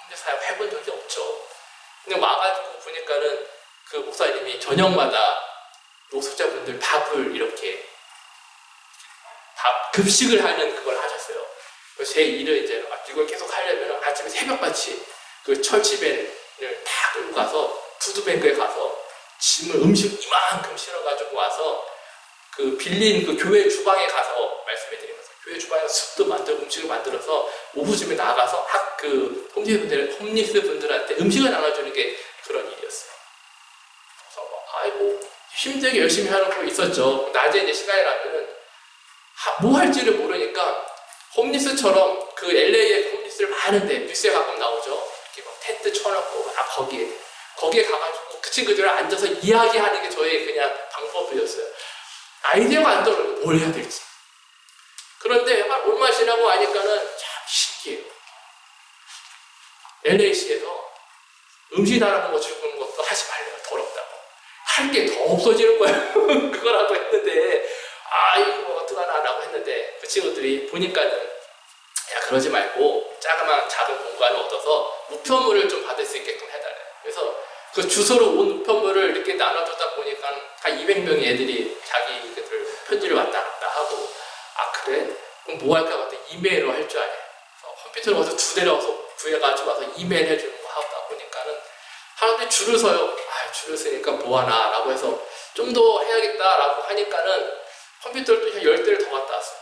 홈리스 사역 해본 적이 없죠. 근데 와가지고 보니까는 그 목사님이 저녁마다 노숙자분들 밥을 이렇게 급식을 하는 그걸 하셨어요. 제 일을 이제 이걸 계속 하려면 아침에 새벽같이 그 철치밴을 다 끌고 가서 푸드뱅크에 가서 짐을 음식 이만큼 실어가지고 와서 그 빌린 그 교회 주방에 가서 말씀해드리면서 교회 주방에서 숲도 만들고 음식을 만들어서 오후쯤에 나가서 그 홈리스 분들한테 음식을 나눠주는 게 그런 일이었어요. 그래서 힘들게 열심히 하는 거 있었죠. 낮에 이제 시간이 나면은 뭐 할지를 모르니까 홈리스처럼 그 LA에 홈리스를 많은데 뉴스에 가끔 나오죠. 이렇게 막 텐트 쳐놓고 거기에 가가지고 그 친구들을 앉아서 이야기하는 게 저의 그냥 방법이었어요. 아이디어가 안 떠오르고 뭘 해야 될지. 그런데 얼마 지나고 하니까는 참 신기해요. LA시에서 음식 나누는 거 주는 것도 하지 말래요. 더럽다고. 할 게 더 없어지는 거예요. 그거라도 했는데 이거 어떡하나 라고 했는데 그 친구들이 보니까는 야 그러지 말고 자그마한 작은 공간을 얻어서 우편물을 좀 받을 수 있게끔 해달래요. 그래서 그 주소로 온 우편물을 이렇게 나눠주다 보니까 한 200명의 애들이 자기들 편지를 왔다 갔다 하고 그래? 그럼 뭐 할까 봤더니 이메일로 할 줄 아네. 컴퓨터를 와서 2대를 와서 구해가지고 와서 이메일 해주는 거 하다 보니까는 사람들이 줄을 서요. 줄을 서니까 뭐하나 라고 해서 좀 더 해야겠다라고 하니까는 컴퓨터를 또 10대를 더 갖다 왔어요.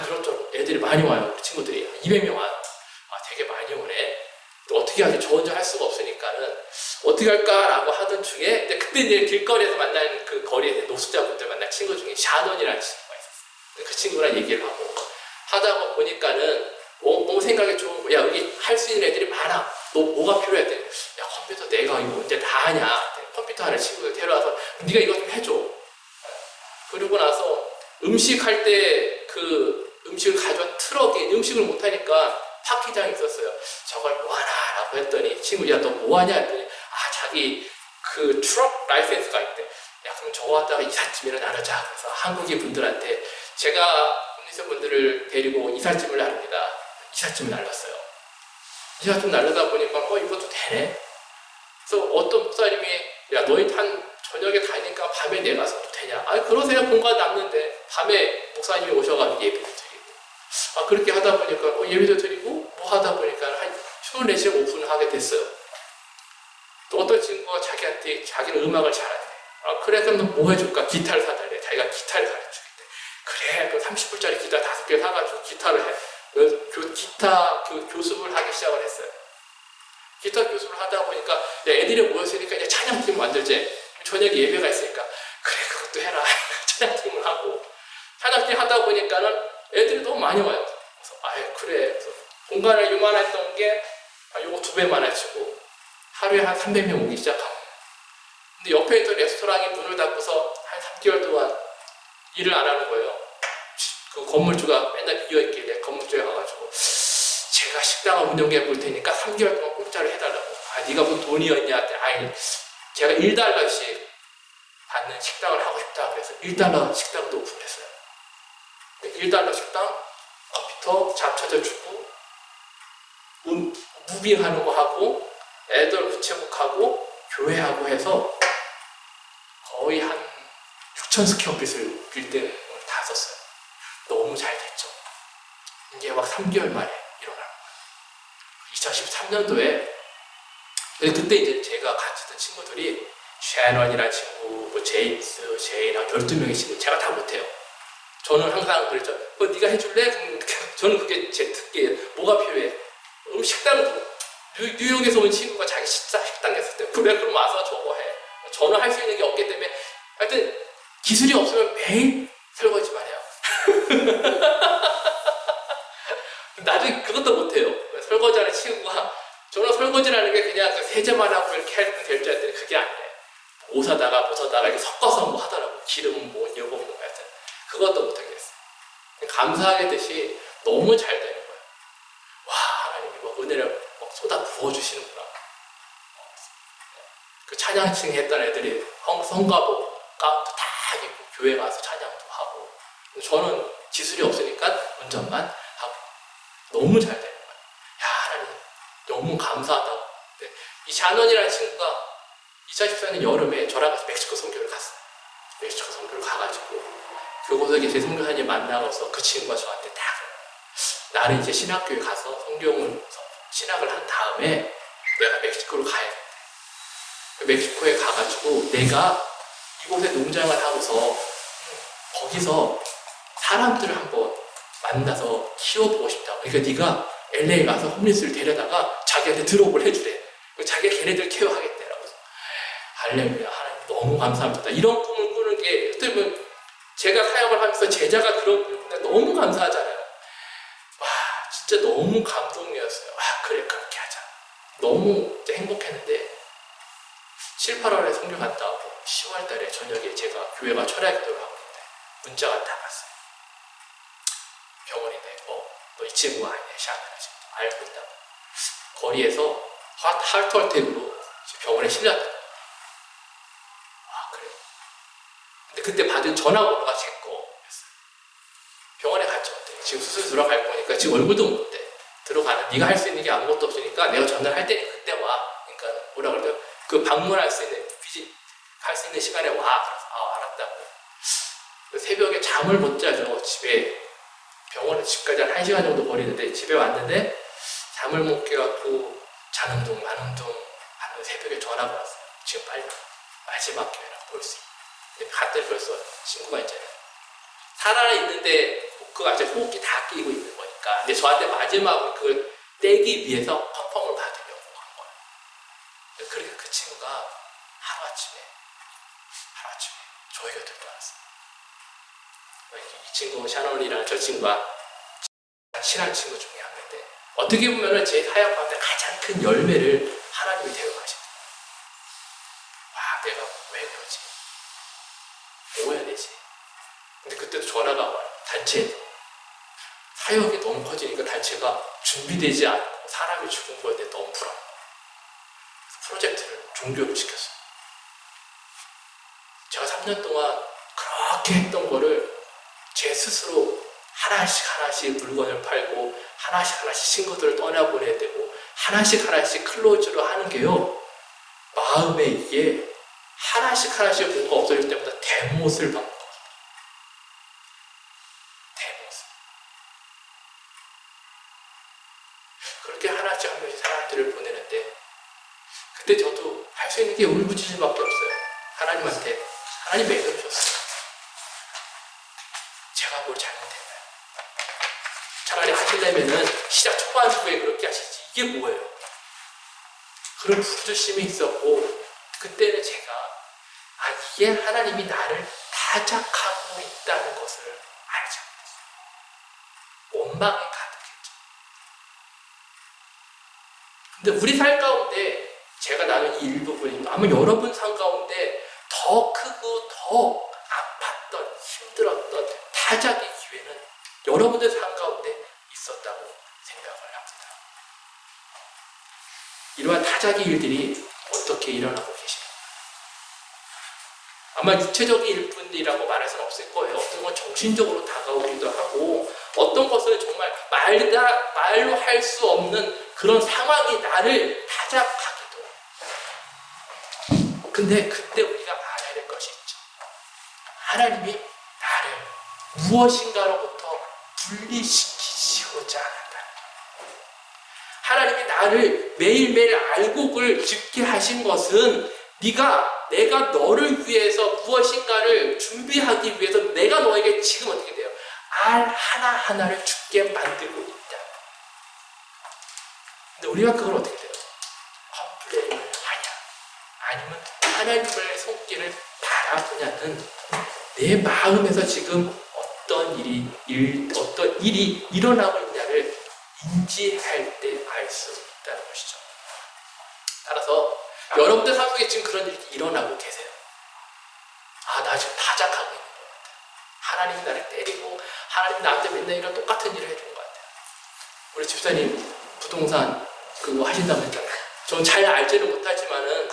그렇죠. 애들이 많이 와요. 우리 친구들이 200명 와요. 되게 많이 오네. 또 어떻게 하지? 저 혼자 할 수가 없으니까는 어떻게 할까라고 하던 중에 그때 이제 길거리에서 만난 그 거리에서 노숙자분들 만난 친구 중에 샤논이라는 친구가 있었어요. 그 친구랑 얘기를 하고 하다 보니까는 뭐 생각이 좋은 거야. 여기 할 수 있는 애들이 많아. 너 뭐가 필요해? 야 컴퓨터 내가 이거 언제 다 하냐? 컴퓨터 하는 친구들 데려와서 네가 이거 좀 해줘. 그리고 나서 음식 할 때 그 음식을 가져온 트럭에 음식을 못하니까 파키장이 있었어요. 저걸 뭐하나 라고 했더니 친구 야 너 뭐하냐 했더니 자기 그 트럭 라이센스가 있대. 야 그럼 저거 갖다가 이삿짐이나 나누자. 그래서 한국인 분들한테 제가 홈리스 분들을 데리고 이삿짐을 나눕니다. 이삿짐을 날랐어요. 이삿짐 날르다 보니까 이것도 되네. 그래서 어떤 목사님이 야 너희 저녁에 다니까 밤에 내가서도 되냐? 그러세요. 공간 남는데 밤에 목사님이 오셔가지고 예배도 드리고 그렇게 하다 보니까 예배도 드리고 뭐 하다 보니까 한 24시간 오픈을 하게 됐어요. 또 어떤 친구가 자기한테 자기는 음악을 잘하네. 그래 그럼 뭐 해줄까? 기타를 사달래. 자기가 기타를 가르쳐주겠대. 그래 그럼 30불짜리 기타 5개 사가지고 기타를 해. 기타 교습을 하기 시작을 했어요. 기타 교습을 하다 보니까 애들이 모였으니까 이제 찬양팀 만들지. 저녁에 예배가 있으니까 그래 그것도 해라. 찬양팀을 하고 찬양팀 하다 보니까는 애들이 너무 많이 와요. 그래서 그래. 그래서 공간을 요만했던 게 요거 2배만 해주고 하루에 한 300명 오기 시작하고 근데 옆에 있던 레스토랑이 문을 닫고서 한 3개월 동안 일을 안 하는 거예요. 그 건물주가 맨날 비어있길래 건물주에 가가지고 제가 식당을 운영해 볼 테니까 3개월 동안 공짜로 해달라고. 네가 무슨 돈이었냐? 제가 $1씩 받는 식당을 하고 싶다. 그래서 $1 식당도 오픈했어요. $1 식당, 컴퓨터 잡쳐져 주고, 무빙하는 거 하고, 애들 우체국하고, 교회하고 해서 거의 한 6,000 스퀘어핏을 빌딩을 다 썼어요. 너무 잘 됐죠. 이게 막 3개월 만에 일어나는 거예요. 2013년도에 그때 이제 제가 같이 있던 친구들이 샤넌이라는 친구, 제임스, 제인 한 12명의 친구 제가 다 못해요. 저는 항상 그랬죠. 네가 해줄래? 저는 그게 제 특기예요. 뭐가 필요해? 식당도 뉴욕에서 온 친구가 자기 식당 했을 때 그래 그럼 와서 저거 해. 저는 할 수 있는 게 없기 때문에 하여튼 기술이 없으면 매일 설거지만 해요. 나중에 그것도 못해요. 설거지하는 친구가 저는 설거지 설거지라는 게 그냥 그 세제만 하고 이렇게 하면 될 줄 알았더니 그게 아니에요. 뭐 사다가 이렇게 섞어서 뭐 하더라고. 기름 뭐 이거 뭐 하여튼 그것도 못하겠어요. 감사하게듯이 너무 잘 되는 거예요. 와, 하나님이 뭐 은혜를 막 쏟아 부어주시는구나. 그 찬양칭 했던 애들이 성가보 가운데 다 입고 교회 가서 찬양도 하고, 저는 기술이 없으니까 운전만 하고 너무 잘 되는 거예요. 야, 하나님 너무 감사하다고. 이 잔원이라는 친구가 2014년 여름에 저랑 같이 멕시코 선교를 갔어요. 멕시코 선교를 가가지고 그곳에 계신 선교사님 만나서 그 친구가 저한테 딱 나는 이제 신학교에 가서 신학을 한 다음에 내가 멕시코로 가야 돼. 멕시코에 가가지고 내가 이곳에 농장을 하고서 거기서 사람들을 한번 만나서 키워보고 싶다고. 그러니까 네가 LA 가서 홈리스를 데려다가 자기한테 드롭을 해주래. 자기가 걔네들 케어하겠대라고. 할렐루야, 하나님 너무 감사합니다. 이런 꿈을 꾸는 게 어떻게 보면 제가 사역을 하면서 제자가 그런 꿈을 꾸는데 너무 감사하잖아요. 와, 진짜 너무 감동이었어요. 와, 그래, 그렇게 하자. 너무 행복했는데 7, 8월에 선교 갔다 오고 10월 달에 저녁에 제가 교회가 철야 기도를 하고 있는데 문자가 딱 왔어요. 병원인데 너 이 친구가 아니네. 샤넬을 지금 알고 있다고. 거리에서 하트 어택으로 병원에 실렸다. 아, 그래요. 근데 그때 받은 전화번호가 제 거였어요. 병원에 갔죠. 지금 수술 들어갈 거니까 지금 얼굴도 못 대. 들어가는 네가 할 수 있는 게 아무것도 없으니까 내가 전화를 할 테니 그때 와. 그러니까 뭐라 그래요? 그 방문할 수 있는 갈 수 있는 시간에 와. 그래서 알았다고. 새벽에 잠을 못 자죠. 집에 병원에 집까지 한 1시간 정도 거리는데 집에 왔는데 잠을 못 깨갖고 자는 둥 마는 둥 하는 새벽에 전화가 왔어요. 지금 빨리 마지막 기회라고 볼 수 있어요. 근데 갔더니 벌써 친구가 있잖아요. 살아있는데 그 아직 호흡기 다 끼고 있는 거니까. 근데 저한테 마지막으로 그걸 떼기 위해서 펌펌을 받으려고 한 거예요. 그러니까 그 친구가 하루아침에 저희 곁을 떠났어요. 이 친구 샤넬이라는 저 친구가 친한 친구 중에 한 명인데 어떻게 보면 제 사역 가운데 가장 큰 열매를 하나님이 대응하시더라고요. 와, 내가 왜 그러지? 뭐 해야 되지? 근데 그때도 전화가 와요. 단체에서. 사역이 너무 커지니까 단체가 준비되지 않고 사람이 죽은 거에 대해 너무 불안해요. 그래서 프로젝트를 종료를 시켰어요. 제가 3년 동안 그렇게 했던 거를 제 스스로 하나씩 물건을 팔고 하나씩 친구들을 떠나보내야 되고 하나씩 클로즈로 하는 게요. 마음에 이게 하나씩 뭔가 없어질 때마다 대못을 받는 것 같아요. 대못을. 그렇게 하나씩 한 명씩 사람들을 보내는데 그때 저도 할 수 있는 게 울부짖을밖에 없어요. 하나님한테. 하나님 왜 그러셨어요? 제가 뭘 잘못했나요? 차라리 하시려면은 시작 초반부에 그렇게 하시지. 이게 뭐예요? 그런 부르심이 있었고 그때는 제가 이게 하나님이 나를 타작하고 있다는 것을 알지 못했어요. 원망에 가득했죠. 근데 우리 삶 가운데 제가 나눈 이 일부분이 아마 여러분 삶 가운데 더 크고 더 아팠던 힘들었던 타작의 기회는 여러분들 삶 가운데 있었다고 생각을 합니다. 이러한 타작의 일들이 어떻게 일어나고 계십니까? 아마 육체적인 일뿐이라고 말할 수는 없을 거예요. 어떤 건 정신적으로 다가오기도 하고 어떤 것은 정말 말로 할 수 없는 그런 상황이 나를 타작하기도 해요. 근데 그때 우리가 알아야 될 것이 있죠. 하나님이 나를 무엇인가로부터 분리시키시고자 한다. 하나님이 나를 매일매일 알곡을 짚게 하신 것은 내가 너를 위해서 무엇인가를 준비하기 위해서 내가 너에게 지금 어떻게 돼요? 알 하나하나를 주게 만들고 있다. 근데 우리가 그걸 어떻게 돼요? 컴플레인을 하냐? 아니면 하나님의 손길을 바라보냐는 내 마음에서 지금 어떤 일이 일어나고 있냐를 인지할 때 알 수 있다는 것이죠. 따라서 여러분들 삶 속에 지금 그런 일이 일어나고 계세요. 아, 나 지금 타작하고 있는 것 같아요. 하나님이 나를 때리고 하나님이 나한테 맨날 이런 똑같은 일을 해주는 것 같아요. 우리 집사님 부동산 그거 하신다고 했잖아요. 전 잘 알지는 못하지만은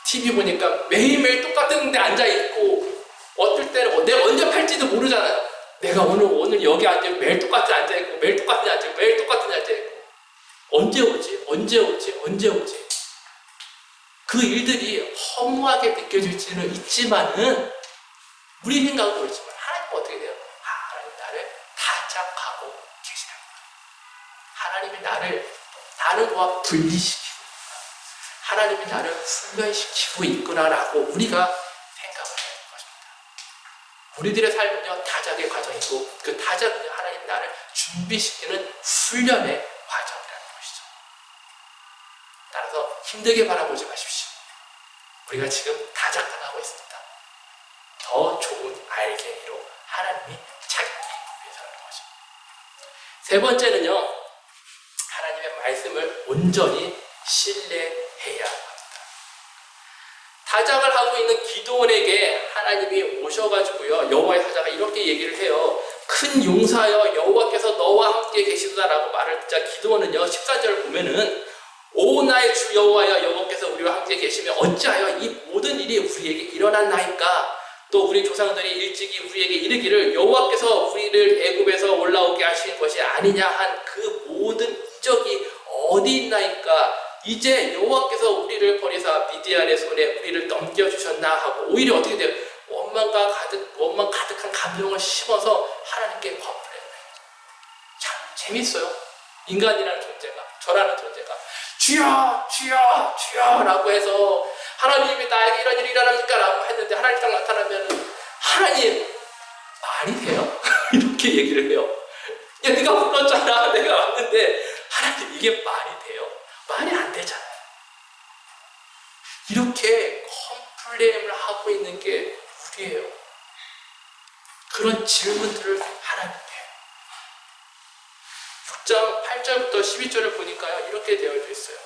TV 보니까 매일매일 똑같은 데 앉아있고 어떨 때는 내가 언제 팔지도 모르잖아요. 내가 오늘 여기 앉아있고 매일 똑같이 앉아있고 매일 똑같이 앉아있고 매일 똑같이 앉아있고 언제 오지? 언제 오지? 언제 오지? 그 일들이 허무하게 느껴질지는 있지만은 우리 생각은 그렇지만 하나님은 어떻게 돼요? 하나님 나를 타작하고 계시는 거예요. 하나님이 나를 다른 거와 분리시키고 하나님이 나를 훈련시키고 있구나라고 우리가 생각을 해야 되는 것입니다. 우리들의 삶은요 타작의 과정이고 그 타작은요 하나님이 나를 준비시키는 훈련의 과정이라는 것이죠. 따라서 힘들게 바라보지 마십시오. 우리가 지금 타작당하고 있습니다. 더 좋은 알갱이로 하나님이 찾기 위해서라는 거죠. 세 번째는요 하나님의 말씀을 온전히 신뢰해야 합니다. 타작을 하고 있는 기드온에게 하나님이 오셔가지고요 여호와의 사자가 이렇게 얘기를 해요. 큰 용사여 여호와께서 너와 함께 계시다라고 말을 듣자 기드온은요 14절을 보면은 오 나의 주 여호와여 여호와께서 우리와 함께 계시면 어찌하여 이 모든 일이 우리에게 일어났나이까. 또 우리 조상들이 일찍이 우리에게 이르기를 여호와께서 우리를 애굽에서 올라오게 하신 것이 아니냐 한 그 모든 이적이 어디 있나이까. 이제 여호와께서 우리를 버리사 미디안의 손에 우리를 넘겨주셨나 하고 오히려 어떻게 돼요? 원망 가득한 감정을 심어서 하나님께 화풀이해요. 참 재밌어요. 인간이라는 존재가, 저라는 존재가 주여 주여 주여 라고 해서 하나님이 나에게 이런 일이 일어납니까? 라고 했는데 하나님 딱 나타나면 하나님 말이 돼요? 이렇게 얘기를 해요. 야 네가 불렀잖아. 내가 왔는데 하나님 이게 말이 돼요? 말이 안 되잖아요. 이렇게 컴플레인을 하고 있는 게 우리예요. 그런 질문들을 하나님께 6장 8절부터 12절을 보니까요 이렇게 되어 있어요.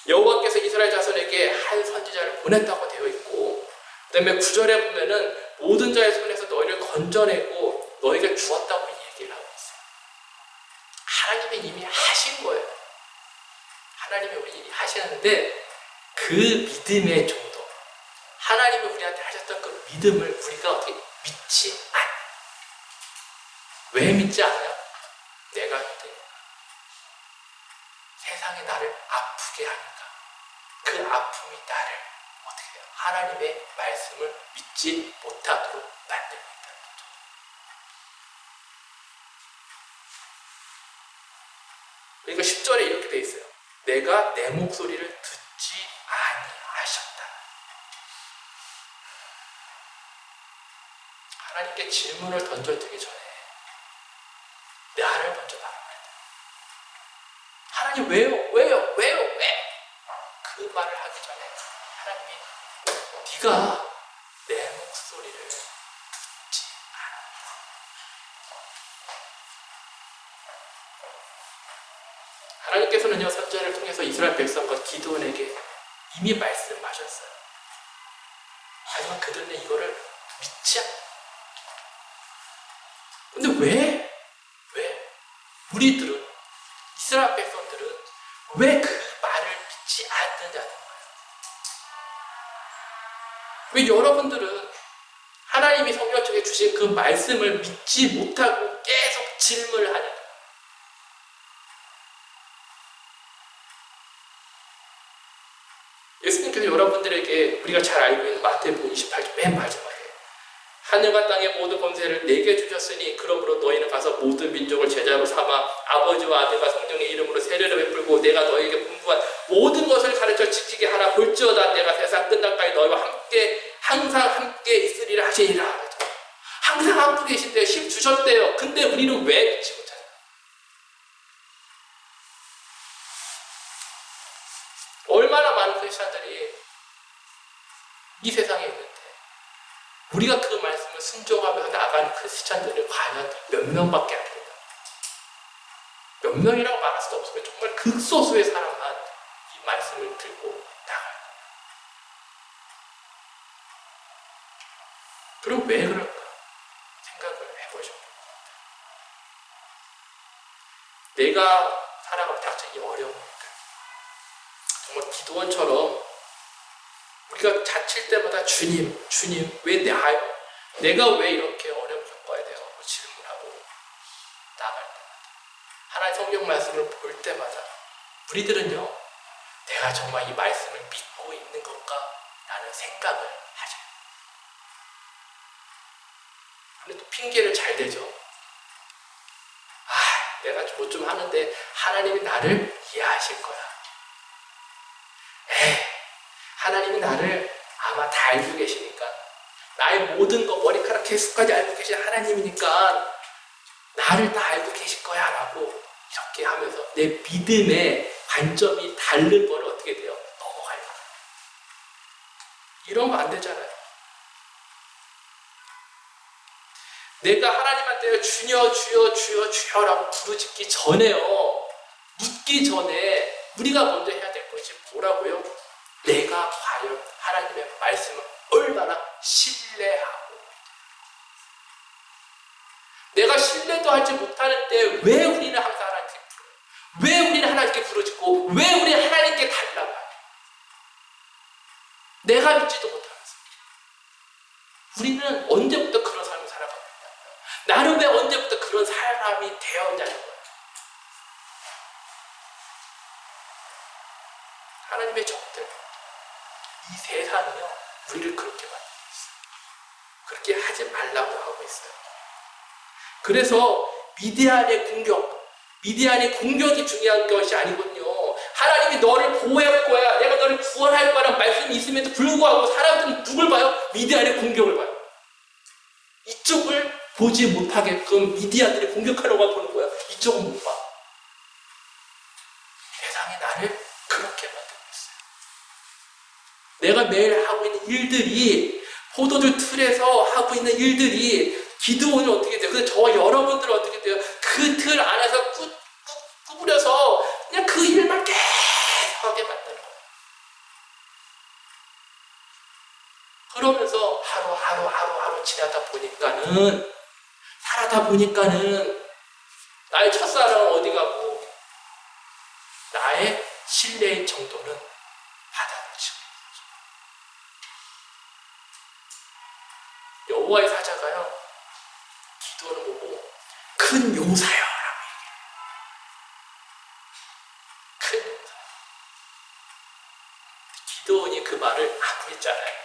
여호와께서 이스라엘 자손에게 한 선지자를 보냈다고 되어 있고 그 다음에 9절에 보면은 모든 자의 손에서 너희를 건져내고 너희가 주었다고 얘기를 하고 있어요. 하나님이 이미 하신 거예요. 하나님이 우리 일이 하시는데 그 믿음의 정도 하나님이 우리한테 하셨던 그 믿음을 우리가 어떻게 믿지 않아요. 왜 믿지 않아요? 내가 힘드니까 세상이 나를 아프게 하니까 그 아픔이 나를 어떻게 해요? 하나님의 말씀을 믿지 못하도록 만들고 있다는 거죠. 그러니까 10절에 이렇게 돼 있어요. 내가 내 목소리를 듣지 아니하셨다. 하나님께 질문을 던져드리기 전에 나를 먼저 바라봐야 돼요. 하나님 왜요? 왜? 그 말을 하기 전에 하나님이 네가 내 목소리를 듣지 않았다. 하나님께서는요 선지자를 통해서 이스라엘 백성과 기드온에게 이미 말씀하셨어요. 하지만 그들은 이거를 믿지 않아요. 근데 왜? 우리들은 이스라엘 백성들은 왜 그 말을 믿지 않는다는 거예요? 왜 여러분들은 하나님이 성경 속에 주신 그 말씀을 믿지 못하고 계속 질문을 하냐? 예수님께서 여러분들에게 우리가 잘 알고 있는 마태복음 28장 맨 마지막에 하늘과 땅의 모든 권세를 내게 주셨으니 그러므로 너희는 가서 모든 민족을 제자로 삼아 아버지와 아들과 성령의 이름으로 세례를 베풀고 내가 너희에게 분부한 모든 것을 가르쳐 지키게 하라. 볼지어다 내가 세상 끝날까지 너희와 함께 항상 함께 있으리라 하시니라. 항상 함께 계신데 힘 주셨대요. 근데 우리는 왜 믿지 못하냐? 얼마나 많은 크리스천들이 이 세상에 있는데 우리가 그 말씀을 순종하면서 나가는 크리스찬들은 과연 몇 명밖에 안 된다. 몇 명이라고 말할 수도 없어요. 정말 극소수의 사람만 말씀을 들고 나가요. 그럼 왜 그럴까? 생각을 해보셔야 돼요. 내가 살아갈 때 갑자기 어려우니까. 정말 기도원처럼 우리가 다칠 때마다 주님, 왜 나요? 내가 왜 이렇게 어려움 겪어야 돼요? 질문하고 나갈 때마다. 하나의 성경 말씀을 볼 때마다 우리들은요, 내가 정말 이 말씀을 믿고 있는 건가? 라는 생각을 하죠. 근데 또 핑계를 잘 대죠. 내가 뭐 좀 하는데 하나님이 나를 이해하실 거야. 하나님이 나를 아마 다 알고 계시니까, 나의 모든 거 머리카락 개수까지 알고 계신 하나님이니까 나를 다 알고 계실 거야 라고 이렇게 하면서 내 믿음의 관점이 다른 걸 어떻게 돼요? 넘어가요. 이러면 안 되잖아요. 내가 하나님한테 주여 주여 주여 주여라고 부르짖기 전에요, 묻기 전에 우리가 먼저 해야 될 것이 뭐라고요? 내가 과연 하나님의 말씀을 얼마나 신뢰하고, 내가 신뢰도 하지 못하는데 왜 우리는 항상 하나님께 부르요? 왜 우리는 하나님께 부르짖고 왜 우리는 하나님께 달라가요? 내가 믿지도 못하면서 우리는 언제부터 그런 삶을 살아가고 있냐고요? 나는 왜 언제부터 그런 사람이 되었냐는 거예요. 하나님의 적들, 이 세상이요, 우리를 그렇게 만들고 있어요. 그렇게 하지 말라고 하고 있어요. 그래서 미디안의 공격이 중요한 것이 아니군요. 하나님이 너를 보호할 거야, 내가 너를 구원할 거라는 말씀이 있음에도 불구하고 사람들은 누굴 봐요? 미디안의 공격을 봐요. 이쪽을 보지 못하게끔 미디안들이 공격하려고 보는 거야. 이쪽은 못 봐. 세상이 나를 그렇게 만들고 있어요. 내가 매일 하고 있는 일들이, 포도주 틀에서 하고 있는 일들이, 기도원이 어떻게 돼요? 근데 저와 여러분들은 어떻게 돼요? 그 틀 안에서 구부려서 그냥 그 일만 계속 하게 만드는 거예요. 그러면서 하루 지나다 보니까는, 살아다 보니까는 나의 첫사랑은 어디 가고 나의 신뢰의 정도는 바닥을 치고 있는 거죠. 여호와의 사자가요, 기도를 보고 큰 용사여 라고 얘기해요. 큰 용사. 기도원이 그 말을 안 했잖아요.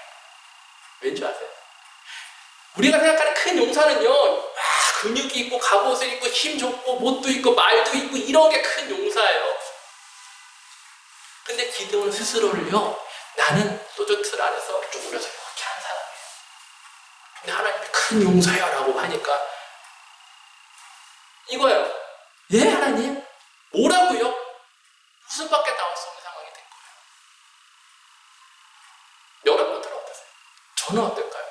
왠지 아세요? 우리가 생각하는 큰 용사는요, 근육이 있고 갑옷을 입고 힘 좋고 못도 있고 말도 있고 이런 게 큰 용사예요. 근데 기드온 스스로를요, 나는 소주 틀 안에서 쭈그려서 이렇게 한 사람이에요. 근데 하나님이 큰 용사야 라고 하니까 이거예요. 예, 하나님? 뭐라고요? 무슨 밖에 나올 수 없는 상황이 된 거예요. 여러분들은 어떠세요? 저는 어떨까요?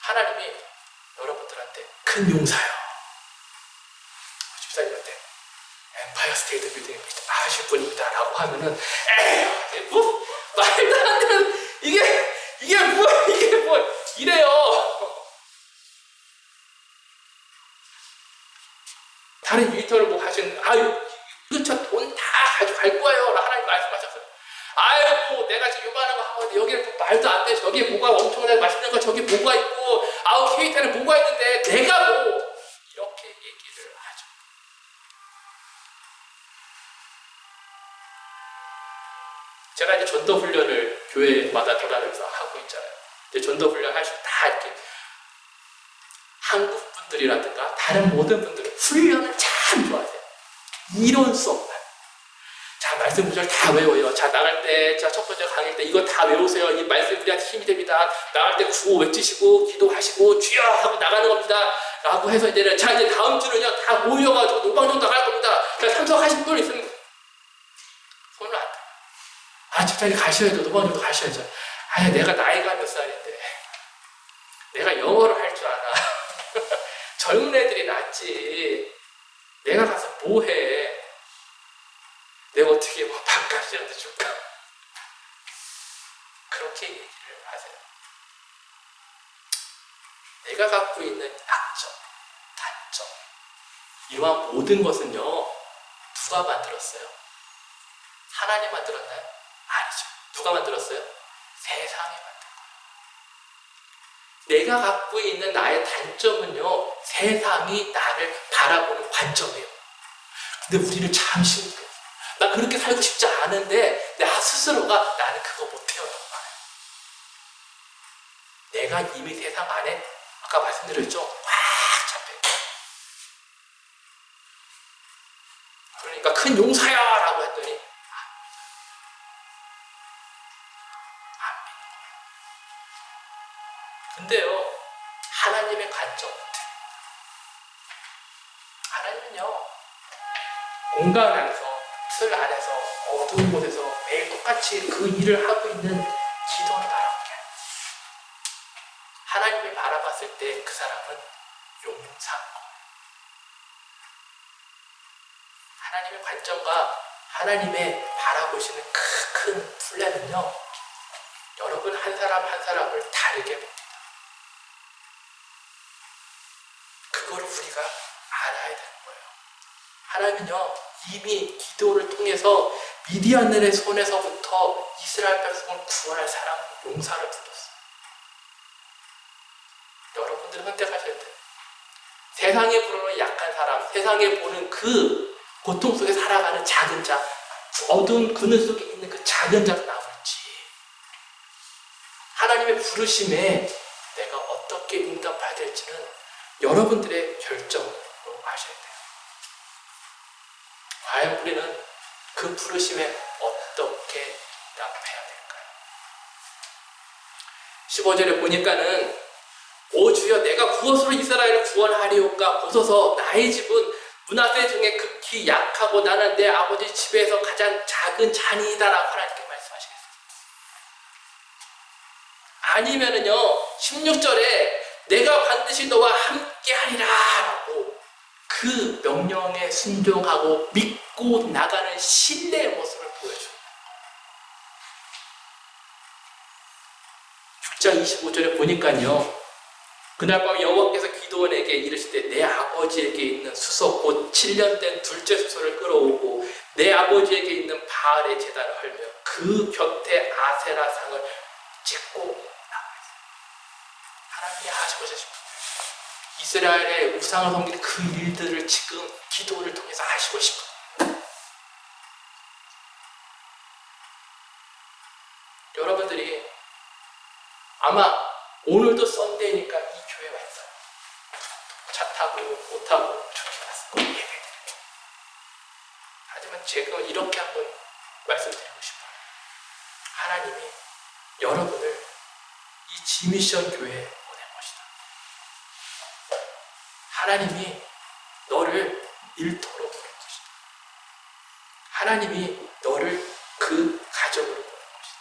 하나님이 여러분들한테 큰 용사요, 집사님한테 엠파이어 스테이트 빌딩에 하실 분입니다 라고 하면은, 에휴, 뭐 말도 안 되는, 이게 뭐 이래요. 다른 유니터를 뭐 하시는, 이거 저 돈 다 가져갈 거예요 라고 하나님 말씀하셨어요. 아이고, 내가 지금 요만한 거 하고 여기에 뭐 말도 안 돼, 저기에 뭐가 엄청나게 맛있는 거 저기 뭐가 있고, 케이크에는 뭐가 있는데 내가 뭐, 이렇게 얘기를 하죠. 제가 이제 전도 훈련을 교회마다 돌아다니면서 하고 있잖아요. 근데 전도 훈련 하실 때 다 이렇게 한국 분들이라든가 다른 모든 분들은 훈련을 참 좋아하세요. 이론 수업. 자, 말씀 구절 다 외워요. 자, 나갈 때, 자, 첫 번째 강의 때 이거 다 외우세요. 이 말씀 우리한테 힘이 됩니다. 나갈 때 구호 외치시고 기도하시고 주여 하고 나가는 겁니다. 라고 해서 이제 다음 주는요, 다 모여가지고 노방정도 할 겁니다. 자, 참석하신 분 있으면 손을 안 들어요. 집사님 가셔야죠. 노방정도 가셔야죠. 내가 나이가 몇 살인데 내가 영어를 할 줄 아나. 젊은 애들이 낫지. 내가 가서 뭐 해. 내가 어떻게 뭐 밥값이라도 줄까? 그렇게 얘기를 하세요. 내가 갖고 있는 약점, 단점, 이러한 모든 것은요, 누가 만들었어요? 하나님 만들었나요? 아니죠. 누가 만들었어요? 세상이 만든 거예요. 내가 갖고 있는 나의 단점은요, 세상이 나를 바라보는 관점이에요. 근데 우리는 참 신기해요. 나 그렇게 살고 싶지 않은데 나 스스로가 나는 그거 못해요. 내가 이미 세상 안에 아까 말씀드렸죠? 꽉 잡혀있어요. 그러니까 큰 용사야! 라고 했더니 안 믿는 거예요. 근데요, 하나님의 관점은 하나님은요, 공간 안에서, 틀 안에서, 어두운 곳에서 매일 똑같이 그 일을 하고 있는 기도를 바라보게 해요. 하나님이 바라봤을 때 그 사람은 용사인 거예요. 하나님의 관점과 하나님의 바라보시는 큰 플랜은요, 여러분 한 사람 한 사람을 다르게 봅니다. 그걸 우리가 알아야 되는 거예요. 하나님은요, 이미 기도를 통해서 미디안들의 손에서부터 이스라엘 백성을 구원할 사람, 용사를 불렀어요. 여러분들은 선택하셔야 돼요. 세상에 부르는 약한 사람, 세상에 보는 그 고통 속에 살아가는 작은 자, 어두운 그늘 속에 있는 그 작은 자가 나올지, 하나님의 부르심에 내가 어떻게 응답해야 될지는 여러분들의 결정으로 하셔야 돼요. 과연 우리는 그 부르심에 어떻게 응답해야 될까요? 15절에 보니까는 오 주여 내가 무엇으로 이스라엘을 구원하리오까 보소서 나의 집은 므낫세 중에 극히 약하고 나는 내 아버지 집에서 가장 작은 자니이다라고 하나님께 말씀하시겠어요. 아니면은요 16절에 내가 반드시 너와 함께하리라 라고 그 명령에 순종하고 믿고 나가는 신뢰의 모습을 보여줍니다. 6장 25절에 보니까요 그날 밤 여호와께서 기드온에게 이르실 때 내 아버지에게 있는 수소 곧 7년 된 둘째 수소를 끌어오고 내 아버지에게 있는 바알의 제단을 헐며 그 곁에 아세라 상을 찍고 나가있어요. 하나님이 하시고 싶은 이스라엘의 우상을 섬기는 그 일들을 지금 기도를 통해서 하시고 싶어요. 여러분들이 아마 오늘도 썬데이니까 이 교회 왔어요. 차 타고 못 타고 저기 왔을 거예요. 예배드리고. 하지만 제가 이렇게 한번 말씀드리고 싶어요. 하나님이 여러분을 이 지미션 교회에 보낸 것이다. 하나님이 너를 일터로 보낸 것이다. 하나님이 너를 그 가정으로 보낸 것이다.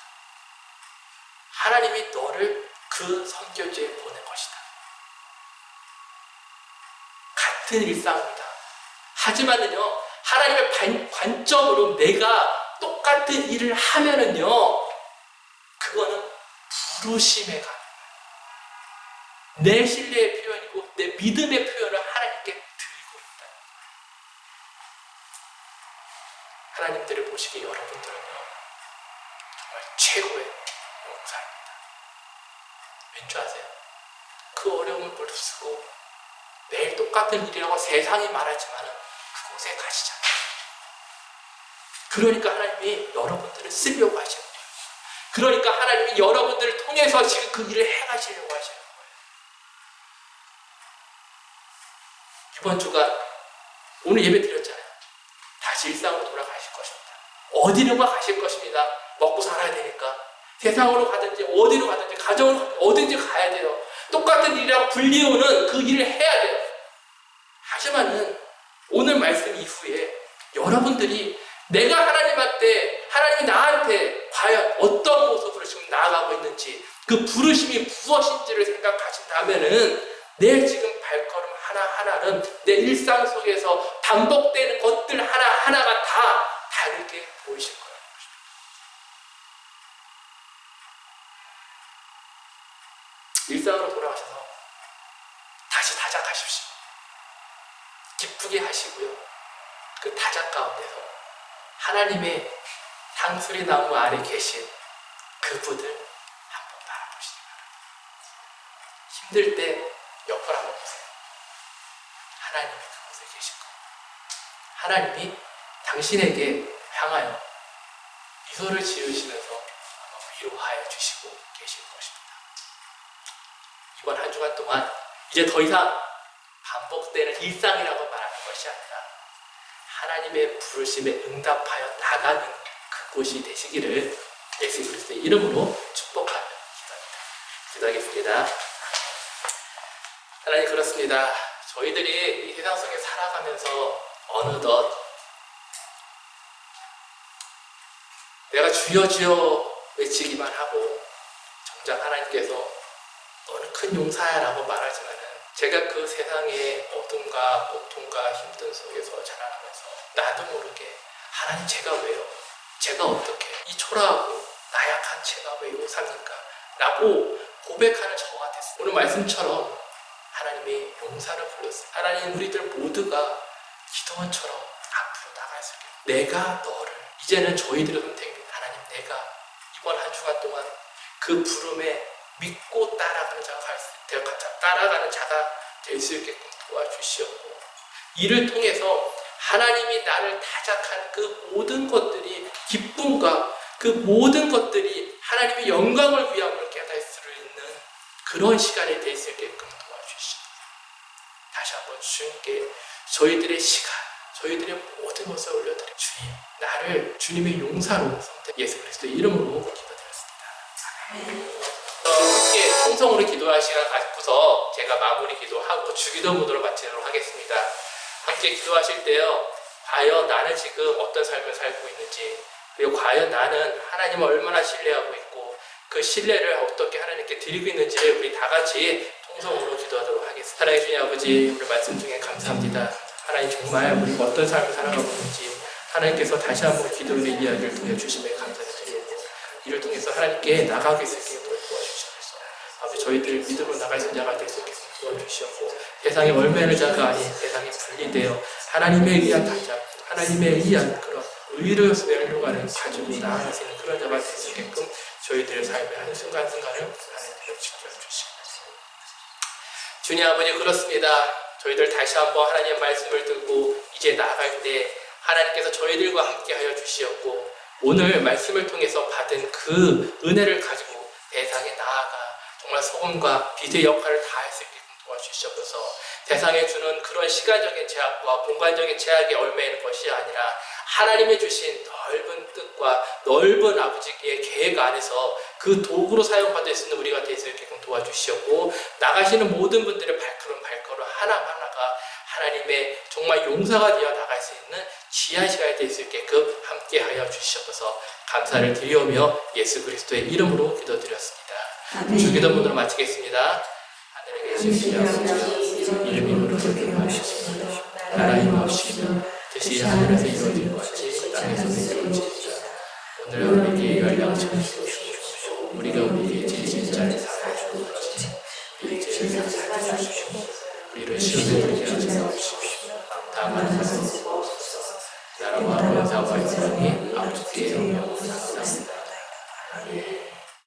하나님이 너를 그 선교지에 보낸 것이다. 같은 일상입니다. 하지만은요, 하나님의 관점으로 내가 똑같은 일을 하면은요, 그거는 부르심에 가는 거예요. 내 신뢰의 표현이고, 내 믿음의 표현을 하나님께 드리고 있다는 거예요. 하나님들을 보시기에 여러분들은요, 정말 최고의 용사입니다. 왠지 아세요? 그 어려움을 무릅쓰고 매일 똑같은 일이라고 세상이 말하지만 그곳에 가시잖아요. 그러니까 하나님이 여러분들을 쓰려고 하시는 거예요. 그러니까 하나님이 여러분들을 통해서 지금 그 일을 해가시려고 하시는 거예요. 이번 주간 오늘 예배 드렸잖아요. 다시 일상으로 돌아가실 것입니다. 어디론가 가실 것입니다. 먹고 살아야 되니까. 세상으로 가든지 어디로 가든지 가정으로 가든지 어딘지 가야 돼요. 똑같은 일이라고 불리우는 그 일을 해야 돼요. 하지만은 오늘 말씀 이후에 여러분들이 내가 하나님한테 하나님이 나한테 과연 어떤 모습으로 지금 나아가고 있는지 그 부르심이 무엇인지를 생각하신다면은 내 지금 발걸음 하나하나는 내 일상 속에서 반복되는 것들 하나하나가 다 다르게 보이실 사자 가운데서 하나님의 상수리 나무 아래 계신 그분을 한번 바라보시기 바랍니다. 힘들 때 옆을 한번 보세요. 하나님이 그곳에 계실 거예요. 하나님이 당신에게 향하여 미소를 지으시면서 아마 위로하여 주시고 계실 것입니다. 이번 한 주간 동안 이제 더 이상 반복되는 일상이라고 말하는 것이 아니라 하나님의 부르심에 응답하여 나가는 그곳이 되시기를 예수 그리스도의 이름으로 축복하며 기도하겠습니다. 하나님, 그렇습니다. 저희들이 이 세상 속에 살아가면서 어느덧 내가 주여 주여 외치기만 하고 정작 하나님께서 너는 큰 용사야 라고 말하지만은 제가 그 세상의 어둠과 고통과 힘든 속에서 자라나면서 나도 모르게 하나님, 제가 왜요? 제가 어떻게 이 초라하고 나약한 제가 왜 용사입니까? 라고 고백하는 저가 됐어요. 오늘 말씀처럼 하나님이 용사를 불렀어요. 하나님, 우리들 모두가 기도원처럼 앞으로 나갈 수 있게 내가 너를, 이제는 저희들의 선택입니다. 하나님, 내가 이번 한 주간 동안 그 부름에 믿고 따라가는 자가 될 수 있게끔 도와주시옵고, 이를 통해서 하나님이 나를 타작한 그 모든 것들이 기쁨과 그 모든 것들이 하나님의 영광을 위함을 깨달을 수 있는 그런 시간이 될 수 있게끔 도와주시옵고, 다시 한번 주님께 저희들의 시간, 저희들의 모든 것을 올려드려 주님, 나를 주님의 용사로 선택, 예수 그리스도의 이름으로 기도드렸습니다. 함께 통성으로 기도할 시간 갖고서 제가 마무리 기도하고 주기도 무도로 마치도록 하겠습니다. 함께 기도하실 때요, 과연 나는 지금 어떤 삶을 살고 있는지, 그리고 과연 나는 하나님을 얼마나 신뢰하고 있고 그 신뢰를 어떻게 하나님께 드리고 있는지를 우리 다 같이 통성으로 기도하도록 하겠습니다. 사랑해 주님 아버지, 우리 말씀 중에 감사합니다. 하나님, 정말 우리가 어떤 삶을 살아가고 있는지 하나님께서 다시 한번 기도의 이야기를 통해 주심에 감사를 드리고, 이를 통해서 하나님께 나가게 수 있게 도와주시옵소서. 아버지, 저희들 믿음으로 나갈 수 있는 자가 될 수 있게 도와주시옵고, 세상에 얼매는 자가 아닌 세상에 분리되어 하나님에 의한 타자, 하나님에 의한 그런 의를 멸류관을 가지고 나아갈 수 있는 그런 자가 될 수 있게끔 저희들의 삶의 한 순간순간을 하나님께서 지켜주시옵소서. 주님 아버지, 그렇습니다. 저희들 다시 한번 하나님의 말씀을 듣고 이제 나아갈 때 하나님께서 저희들과 함께 하여 주시옵고, 오늘 말씀을 통해서 받은 그 은혜를 가지고 세상에 나아가 정말 소금과 빛의 역할을 다할 수 있게 도와주시옵소서. 세상에 주는 그런 시간적인 제약과 공간적인 제약에 얽매이는 것이 아니라 하나님이 주신 넓은 뜻과 넓은 아버지의 계획 안에서 그 도구로 사용받을 수 있는 우리가 될 수 있게끔 도와주시옵고, 나가시는 모든 분들의 발걸음 하나하나가 하나님의 정말 용사가 되어 나갈 수 있는 귀한 시간이 될 수 있게끔 함께하여 주시옵소서. 감사를 드리오며 예수 그리스도의 이름으로 기도드렸습니다. 주기도문으로 마치겠습니다. 하늘에 계신 아버지, 이름이 거룩하게 하시옵소서. 나라의 마옵시며 뜻이 하늘에서 이루어진 것 같이 땅에서도 이루어지리이다. 오늘 우리에게 연락처를 주시옵시고, 우리가 우리에게 지진 자를 사하여 주옵소서. 우리의 죄를 사하여 주시옵시고, 우리를 시험에 들게 하지 마옵시옵시고, 다만 하소서. 나라와 권세와 영광이 아버지께 영원히 있사옵나이다. 아멘.